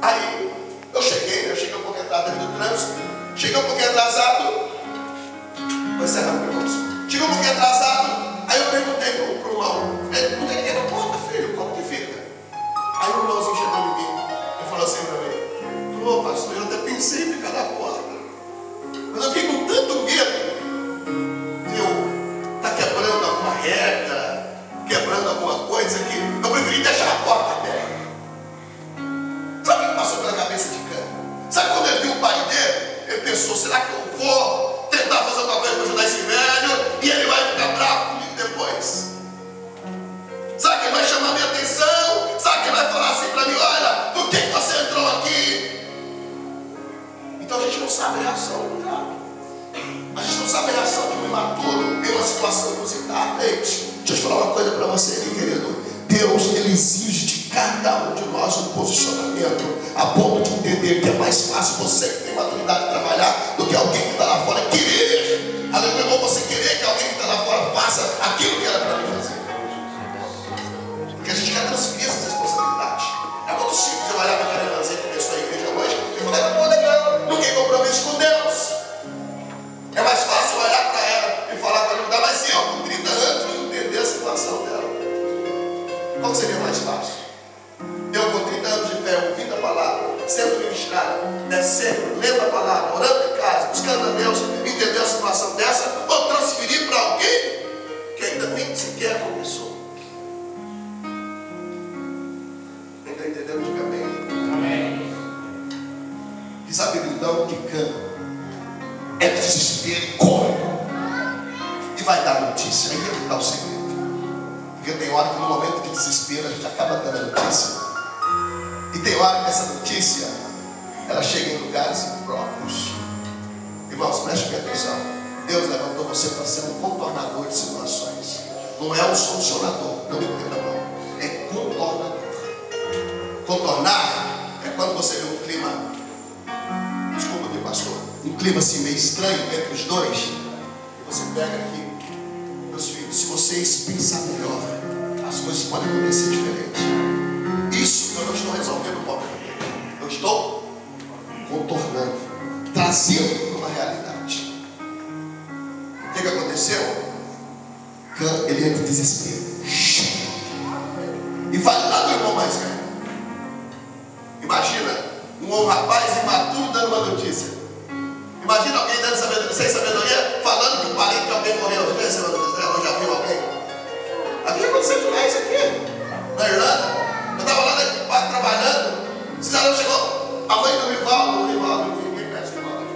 Aí eu cheguei um pouquinho atrasado do trânsito, cheguei um pouquinho atrasado. Vou encerrar o irmão. Chegou um pouquinho atrasado, aí eu perguntei para o irmão, não tem ninguém na porta, filho, como que fica? Aí o irmãozinho chegou em mim e falou assim para mim, falou, pastor, eu até pensei em ficar na porta, mas eu fiquei com tanto medo de eu estar quebrando alguma regra, quebrando alguma coisa que eu preferi deixar a porta aberta. Sabe o que passou pela cabeça de Cã? Sabe quando ele viu o pai dele? Ele pensou, será que eu vou tentar fazer alguma coisa para ajudar esse velho e ele vai ficar bravo comigo depois? Sabe quem vai chamar minha atenção? Sabe quem vai falar assim para mim, olha, por que você entrou aqui? Então a gente não sabe a reação do jovem. A gente não sabe a reação de um imaturo em uma situação inusitada. Ei, deixa eu te falar uma coisa para você aqui, querido. Deus, Ele exige de cada um de nós um posicionamento a ponto de entender que é mais fácil você que tem maturidade de trabalhar do que alguém que está lá fora querer. Aleluia, você querer que alguém que está lá fora faça aquilo que era para mim fazer. Porque a gente quer transferir essas responsabilidades. É muito simples eu olhar para a Carenãzinha que começou a igreja hoje e falar, pô, legal, não tem compromisso com Deus. É mais fácil olhar para ela e falar para ela mudar, mas eu com 30 anos eu entender a situação dela. Qual seria mais fácil? Eu a palavra, sendo ministrado, sempre lendo a palavra, orando em casa, buscando a Deus, entender a situação dessa, ou transferir para alguém que ainda nem sequer começou. Não está entendendo? Diga amém. Amém. Diz a Bíblia então que canta é desespero e corre e vai dar notícia. Aí é que está o segredo. Porque tem hora que no momento de desespero a gente acaba dando a notícia. E tem hora que essa notícia ela chega em lugares impróprios. Irmãos, preste bem atenção. Deus levantou você para ser um contornador de situações. Não é um solucionador, não me entenda não. É contornador. Contornar é quando você vê um clima, desculpa aqui, pastor, um clima assim meio estranho entre os dois. E você pega aqui, meus filhos, se vocês pensarem melhor, as coisas podem acontecer diferente. Isso eu não estou resolvendo o problema. Eu estou contornando, trazendo uma realidade. O que aconteceu? Ele entra em desespero. E vai lá do irmão mais velho. Imagina um rapaz imaturo dando uma notícia. Imagina alguém dando sabedoria, sem sabedoria, falando que o parente de alguém morreu. Eu já viu alguém? Aqui aconteceu demais isso aqui. Na Irlanda, eu estava lá na equipa trabalhando. O cidadão chegou, a mãe do Rivaldo, ninguém conhece o Rivaldo.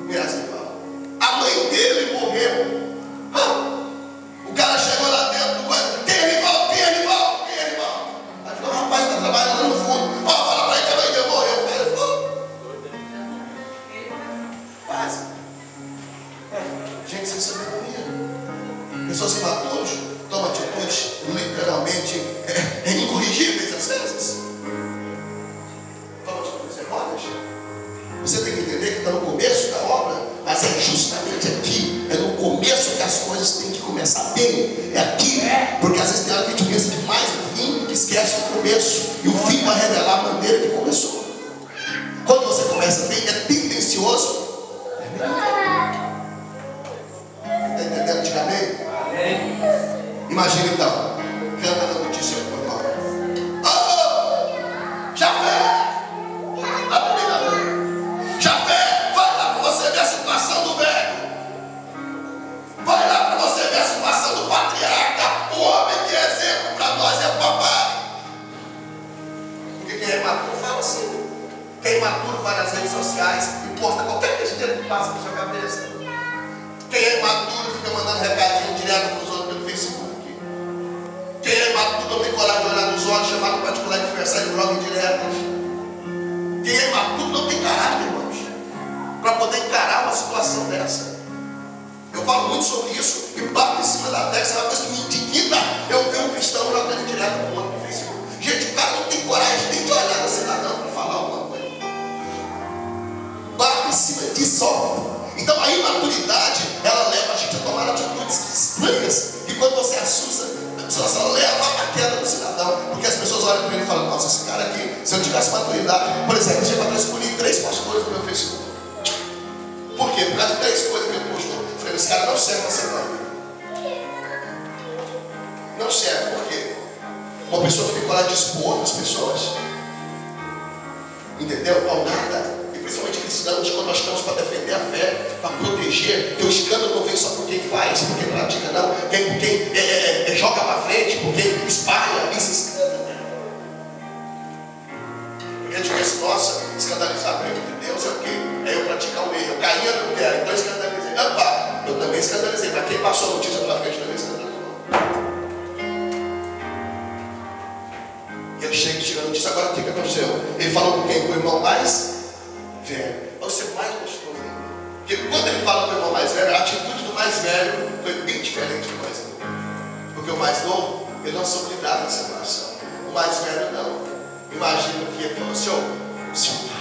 Conhece o Rivaldo. A mãe dele morreu. O cara chegou lá dentro do quarto. Quem é Rivaldo? Quem é Rivaldo? Quem é Rivaldo? Aí falou, o rapaz está trabalhando lá no fundo. Fala para ele que a mãe dele morreu. O cara falou, quase. Gente sem sabedoria. Pessoas imaturas tomam atitudes literalmente incorrigíveis às vezes. Tomam atitudes erradas. Você tem que entender que está no começo da obra, mas é justamente aqui, é no começo que as coisas têm que começar bem. É aqui, porque às vezes tem hora que a gente pensa demais no fim, esquece o começo. E o fim vai revelar a maneira que começou. Quando você começa bem, é tendencioso. Está entendendo? Diga amém? Imagina então, canta na notícia do irmão. Jafé! Jafé, vai lá para você ver a situação do velho. Vai lá para você ver a situação do patriarca. O homem que é exemplo para nós é o papai. Porque quem é imaturo fala assim. Quem é imaturo vai nas redes sociais e posta qualquer besteira que passa na sua cabeça. Quem é imaturo fica mandando recadinho direto para os outros pelo Facebook. Quem é imaturo não tem coragem de olhar nos olhos, chamar no particular de conversar e joga indiretas. Quem é imaturo não tem caráter, irmãos, para poder encarar uma situação dessa. Eu falo muito sobre isso e bato em cima da tecla. É uma coisa que me indigna. Eu ver um cristão jogando direto para o outro no Facebook. Gente, o cara não tem coragem nem de olhar no cidadão para falar alguma coisa. Bato em cima disso, ó. Então a imaturidade, ela leva a gente a tomar atitudes estranhas. E quando você assusta, ela leva a queda do cidadão. Porque as pessoas olham para ele e falam, nossa, esse cara aqui, se eu tivesse maturidade. Por exemplo, eu escolhi 3 pastores no meu Facebook. Por quê? Por causa de 3 coisas que ele postou. Eu falei, esse cara não serve para ser pai. Não serve, por quê? Uma pessoa que tem coragem de expor outras pessoas. Entendeu? Ao nada. Principalmente cristãos, quando nós estamos para defender a fé, para proteger, que o escândalo não vem só por quem faz, por quem pratica, não, por quem joga para frente, por quem espalha esse escândalo. Porque a gente pensa, nossa, escandalizar o reino de Deus é o quê? É eu praticar o meio, eu caí, eu não quero, então eu escandalizei. Opa, eu também escandalizei, mas quem passou a notícia pela frente também escandalizou. E ele chega a notícia, agora o que aconteceu? Ele falou com quem? Com o irmão mais velho. É o ser mais gostoso ainda. Porque quando ele fala com o irmão mais velho, a atitude do mais velho foi bem diferente do mais novo. Porque o mais novo, ele não soube lidar com a situação. O mais velho não. Imagina que ele falou, senhor, segura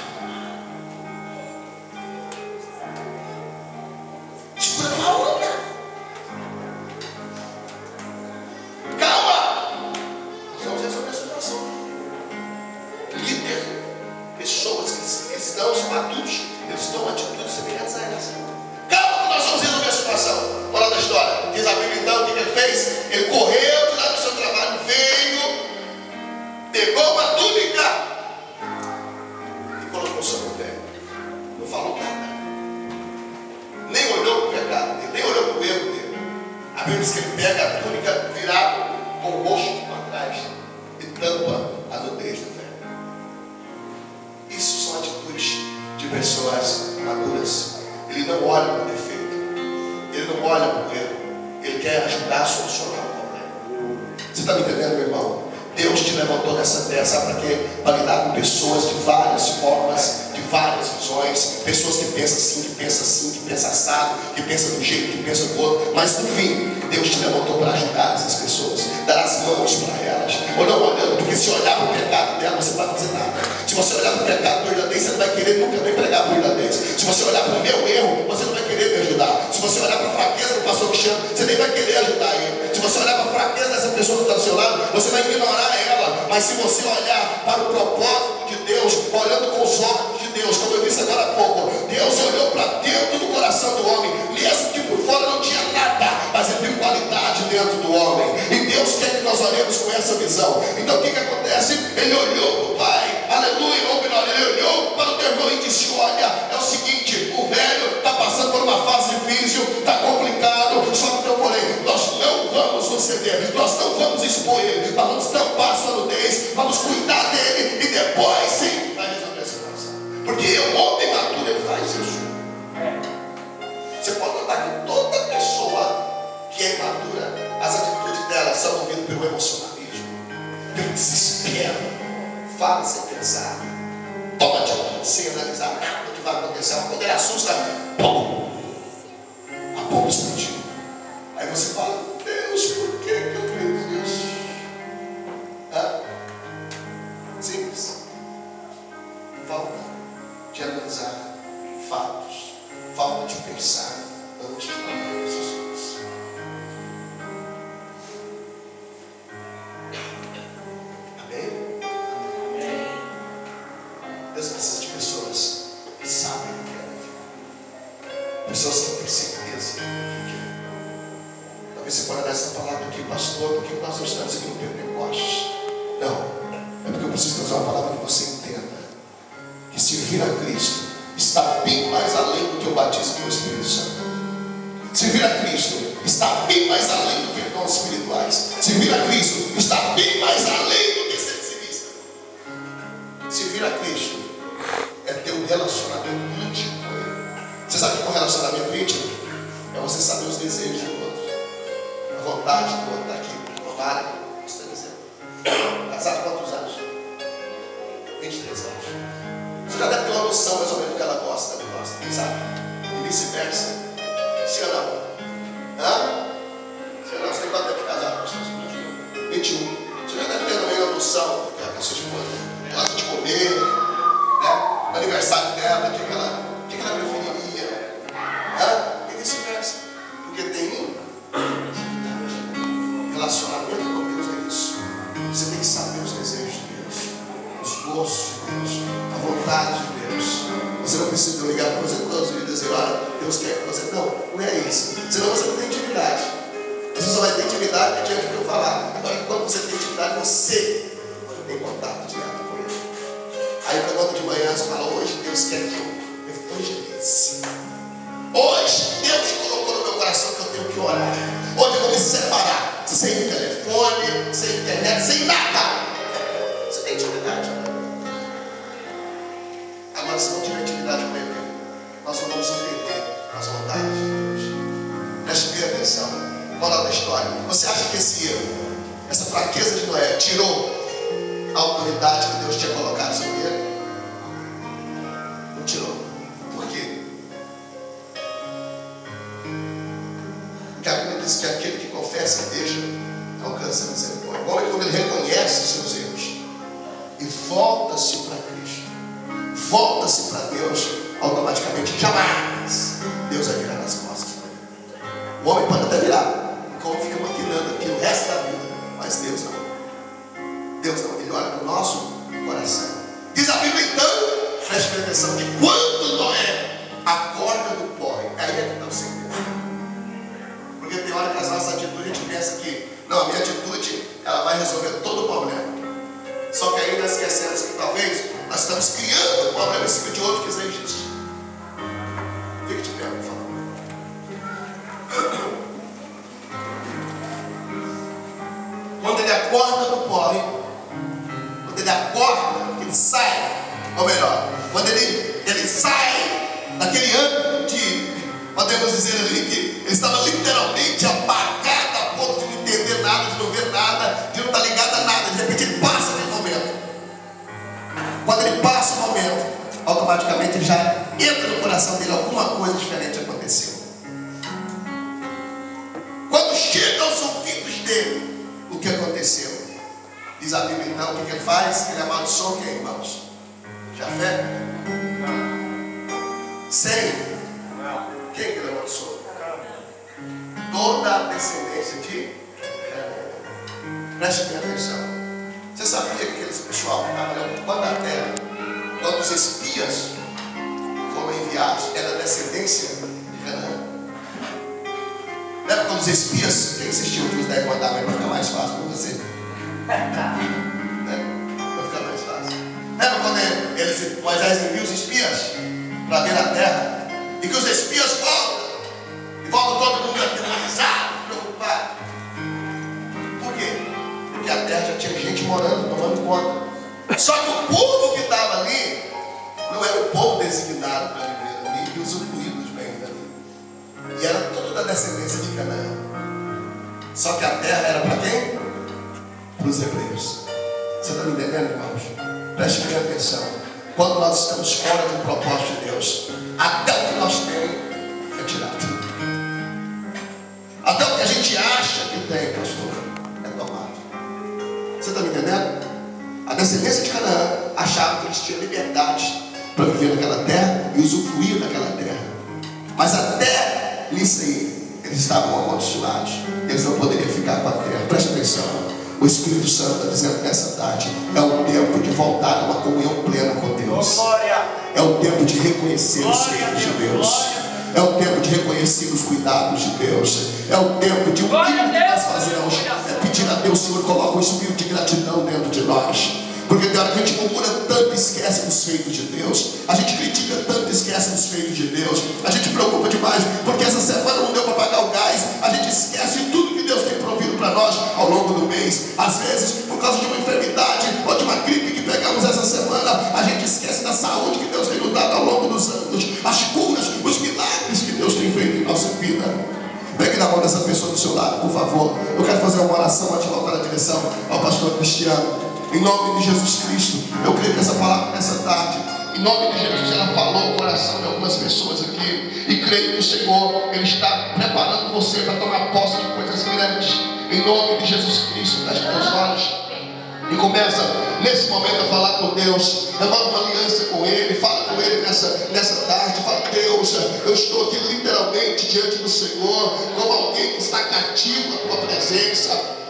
a onda. Calma. Nós vamos resolver a situação. Líder, pessoas cristãos maduros, eles tomam atitudes semelhantes a essa. Calma que nós vamos resolver a situação. Moral da história. Diz a Bíblia então, o que ele fez? Ele correu de lá do seu trabalho, veio, pegou uma túnica Bíblia diz que ele pega a túnica virado com o rosto para trás e tampa a nudez do velho. Isso são atitudes de pessoas maduras. Ele não olha para o defeito, ele não olha para o erro, ele quer ajudar a solucionar o problema. Você está me entendendo, meu irmão? Deus te levantou nessa terra, sabe para quê? Para lidar com pessoas de várias formas, de várias visões, pessoas que pensam assim, que pensam assado, que pensam de um jeito, que pensam do outro, mas no fim, Deus te levantou para ajudar essas pessoas, dar as mãos para elas, ou não olhando, porque se olhar para o pecado dela, você não vai fazer nada. Se você olhar para o pecado do irlandês, você não vai querer nunca nem pregar para o irlandês. Se você olhar para o meu erro, você não vai querer me ajudar. Se você olhar para a fraqueza do pastor Cristiano, você nem vai querer ajudar ele. Se você olhar para a fraqueza dessa pessoa que está do seu lado, você vai ignorar ela. Mas se você olhar para o propósito de Deus, olhando com os olhos de Deus, como eu disse agora há pouco, Deus olhou para dentro do coração do homem, mesmo que por fora não tinha nada, mas ele viu qualidade dentro do homem. E Deus quer que nós olhemos com essa visão. Então o que acontece? Ele olhou para o pai, aleluia, ou melhor, ele olhou para o teu irmão e disse: olha, é o seguinte, o velho está passando por uma fase difícil, está complicado, só que eu falei, nós não vamos nos ceder, nós não vamos expor ele, nós vamos tampar a sua nudez, vamos cuidar dele, e depois sim vai resolver essa situação. Porque o homem maduro, ele faz isso. Você pode notar que toda pessoa que é imatura, as atitudes dela são movidas pelo emocionalismo, pelo desespero, fala sem pensar, toma de atitude sem analisar nada do que vai acontecer. Quando ele assusta, pum, a bomba explodiu. Aí você fala: Deus, por que eu fiz isso? Simples. Falta de analisar fatos, falta de pensar antes de tomar decisões. Amém? Deus precisa de pessoas que sabem o que é da vida, pessoas que têm certeza do que é. Talvez você possa dar essa palavra aqui, pastor, por que nós não estamos aqui no Pentecostes? Não, é porque eu preciso trazer uma palavra que você entenda que servir a Cristo está bem mais além do que o batismo do Espírito Santo. Servir a Cristo está bem mais além do que dons espirituais. Servir a Cristo está bem mais além do que ser dizimista. Servir a Cristo é ter um relacionamento íntimo com Ele. Você sabe que um relacionamento íntimo é você saber os desejos do outro, a vontade do outro. Está aqui, tomara, você está dizendo. Casado há quantos anos? 23 anos. Você já deve ter uma noção mais ou menos do que ela gosta, também gosta, sabe? E vice-versa. Sim ou não? Sim ou não? Você tem quanto tempo de casado? 21. Você já deve ter também uma noção do que a sua esposa gosta de comer, né? No aniversário dela, o que ela preferiria. E vice-versa. Porque tem relacionamento com Deus, é isso. Você tem que saber os desejos de Deus, os gostos de Deus, a vontade de Deus. Você não precisa ligar para você todos os dias e dizer: olha, Deus quer que você. Não é isso. Senão você não tem intimidade. Você só vai ter intimidade diante do que eu falar. Agora, quando você tem intimidade, você tem contato direto com Ele. Aí, quando de manhã você fala: hoje Deus quer que eu evangelize. Hoje Deus colocou no meu coração que eu tenho que orar. Hoje eu vou me separar, sem telefone, sem internet, sem nada. Você tem intimidade. Agora, se não tiver intimidade com Ele, nós não vamos entender as vontades de Deus. Preste bem atenção. Moral da história. Você acha que esse erro, essa fraqueza de Noé, tirou a autoridade que Deus tinha colocado sobre ele? Não tirou. Por quê? Porque a Bíblia diz que aquele que confessa e deixa alcança a misericórdia. O homem, quando ele reconhece os seus erros e volta-se para Cristo, volta-se para Deus, automaticamente jamais Deus vai virar as costas para ele. O homem pode até virar, porque o homem fica maquinando aqui o resto da vida, mas Deus não. Deus não, Ele olha para o nosso coração. Diz a Bíblia então, preste bem atenção, que quando Noé acorda do pó, aí é que está o segredo. Porque tem hora que as nossas atitudes a gente pensa que, não, a minha atitude, ela vai resolver todo o problema. Só que aí nós esquecemos que talvez nós estamos criando um problema em cima de outro que já existe. Fique de pé, por favor. acorda, que ele sai, ou melhor, quando ele sai daquele âmbito de, podemos dizer ali, que ele estava literalmente apagado a ponto de não entender nada, de não ver nada, de não estar ligado a nada, de repente ele passa aquele momento. Quando ele passa o momento, automaticamente ele já entra no coração dele, alguma coisa diferente aconteceu. Quando chega aos ouvidos dele, o que aconteceu? Diz a Bíblia então, o que ele faz? Ele amaldiçoa quem, irmãos? Jafé? Sem? Quem que ele amaldiçoou? Toda a descendência de Canaã. Preste bem atenção. Você sabia que aqueles pessoal que estavam ocupando a terra, quando os espias foram enviados, era descendência de Canaã? Lembra quando os espias, quem assistiu os 10 mandamentos para ficar mais fácil para você? Para ficar mais fácil. Lembra quando Moisés envia os espias para ver a terra? E que os espias voltam. E volta todo mundo aterrorizado, preocupado. Por quê? Porque a terra já tinha gente morando, tomando conta. Só que o povo que estava ali não era o povo designado para viver ali e usufruir dos bens ali. E era tudo da descendência de Canaã. Só que a terra era para quem? Para os hebreus. Você está me entendendo, irmãos? Preste bem atenção. Quando nós estamos fora do propósito de Deus, até o que nós temos é tirado. Até o que a gente acha que tem, pastor, é tomado. Você está me entendendo? A descendência de Canaã achava que eles tinham liberdade para viver naquela terra e usufruir daquela terra. Mas até nisso aí, eles estavam amaldiçoados. Eles não poderiam ficar com a terra. Preste atenção. O Espírito Santo está dizendo nessa tarde, é o tempo de voltar a uma comunhão plena com Deus. É o tempo de reconhecer os feitos de Deus. É o tempo de reconhecer os cuidados de Deus. É o tempo de o que nós fazemos é pedir a Deus, Senhor, coloca um espírito de gratidão dentro de nós. Porque tem hora que a gente murmura tanto e esquece dos feitos de Deus. A gente critica tanto e esquece dos feitos de Deus. A gente preocupa demais porque essa semana não deu para pagar o gás. A gente esquece de tudo que Deus tem provido para nós ao longo do mês. Às vezes, por causa de uma enfermidade ou de uma gripe que pegamos essa semana, a gente esquece da saúde que Deus tem nos dado ao longo dos anos. As curas, os milagres que Deus tem feito em nossa vida. Pegue na mão dessa pessoa do seu lado, por favor. Eu quero fazer uma oração antes de voltar na direção ao pastor Cristiano. Em nome de Jesus Cristo, eu creio que essa palavra nessa tarde, em nome de Jesus, ela falou o coração de algumas pessoas aqui. E creio que o Senhor, Ele está preparando você para tomar posse de coisas grandes. Em nome de Jesus Cristo, feche teus olhos e começa nesse momento a falar com Deus. Manda uma aliança com Ele, fala com Ele nessa tarde. Fala: Deus, eu estou aqui literalmente diante do Senhor, como alguém que está cativo à Tua presença.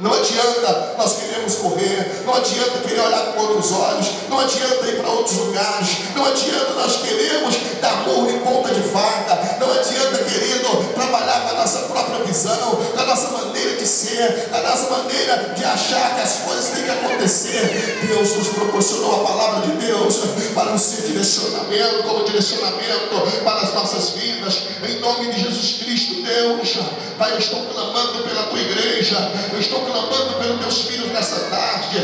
Não adianta nós queremos correr, não adianta querer olhar com outros olhos, não adianta ir para outros lugares, não adianta nós queremos dar murro em ponta de faca, não adianta, querido, trabalhar com a nossa própria visão, com a nossa maneira de ser, com a nossa maneira de achar que as coisas têm que acontecer. Deus nos proporcionou a palavra de Deus para nos ser direcionamento, como direcionamento para as nossas vidas. Em nome de Jesus Cristo, Deus, Pai, eu estou clamando pela Tua igreja, eu estou clamando pelos Teus filhos nessa tarde.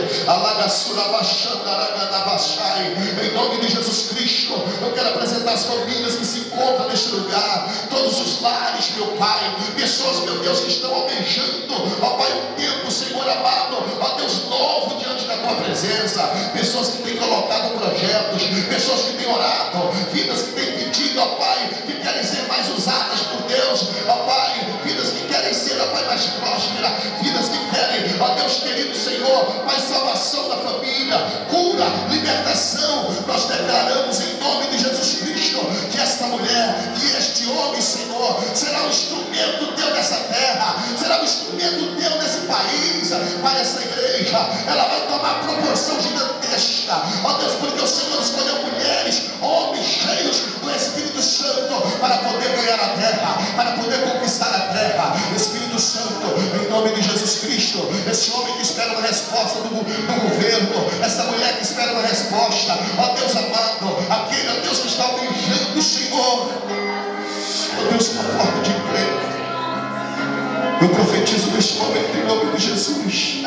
Em nome de Jesus Cristo, eu quero apresentar as famílias que se encontram neste lugar, todos os lares, meu Pai, pessoas, meu Deus, que estão almejando, ó Pai, um tempo, Senhor amado, ó Deus, novo diante da Tua presença, pessoas que têm colocado projetos, pessoas que têm orado, vidas que têm pedido, ó Pai, que querem ser mais usadas por Deus, ó Pai, vidas que querem ser, ó Pai, mais prósperas, vidas que querem, ó Deus querido Senhor, Pai, salvação da família, cura, libertação. Nós declaramos em nome de Jesus Cristo que esta mulher, que este homem, Senhor, será um instrumento Teu nessa terra, será um instrumento Teu nesse país. Para essa igreja, ela vai tomar proporção gigantesca, ó Deus, porque o Senhor escolheu mulheres, homens cheios do Espírito Santo para poder ganhar a terra, para poder conquistar a terra. Espírito Santo, em nome de Jesus Cristo, esse homem que espera uma resposta do governo, essa mulher que espera uma resposta, ó Deus amado, aquele, ó Deus, que está almejando o Senhor, ó Deus, uma porta de emprego. Eu profetizo neste momento em nome de Jesus.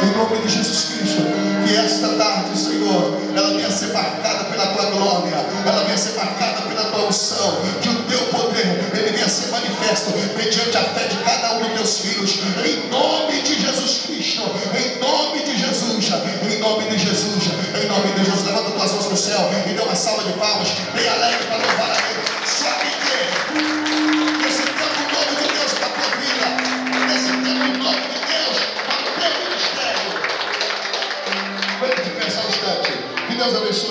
Em nome de Jesus Cristo, que esta tarde, Senhor, ela venha ser marcada pela tua glória, ela venha ser marcada pela tua unção, que o teu poder, ele venha ser manifesto mediante a fé de cada um dos teus filhos, em nome de Jesus Cristo, em nome de Jesus, em nome de Jesus, em nome de Jesus. Levanta tuas mãos no céu e dê uma salva de palmas, bem alegre para louvar a Deus. Só quem crê, nesse tempo o nome de Deus para a tua vida, nesse tempo o nome de Deus para o teu ministério. Vem de pé só um instante, que Deus abençoe.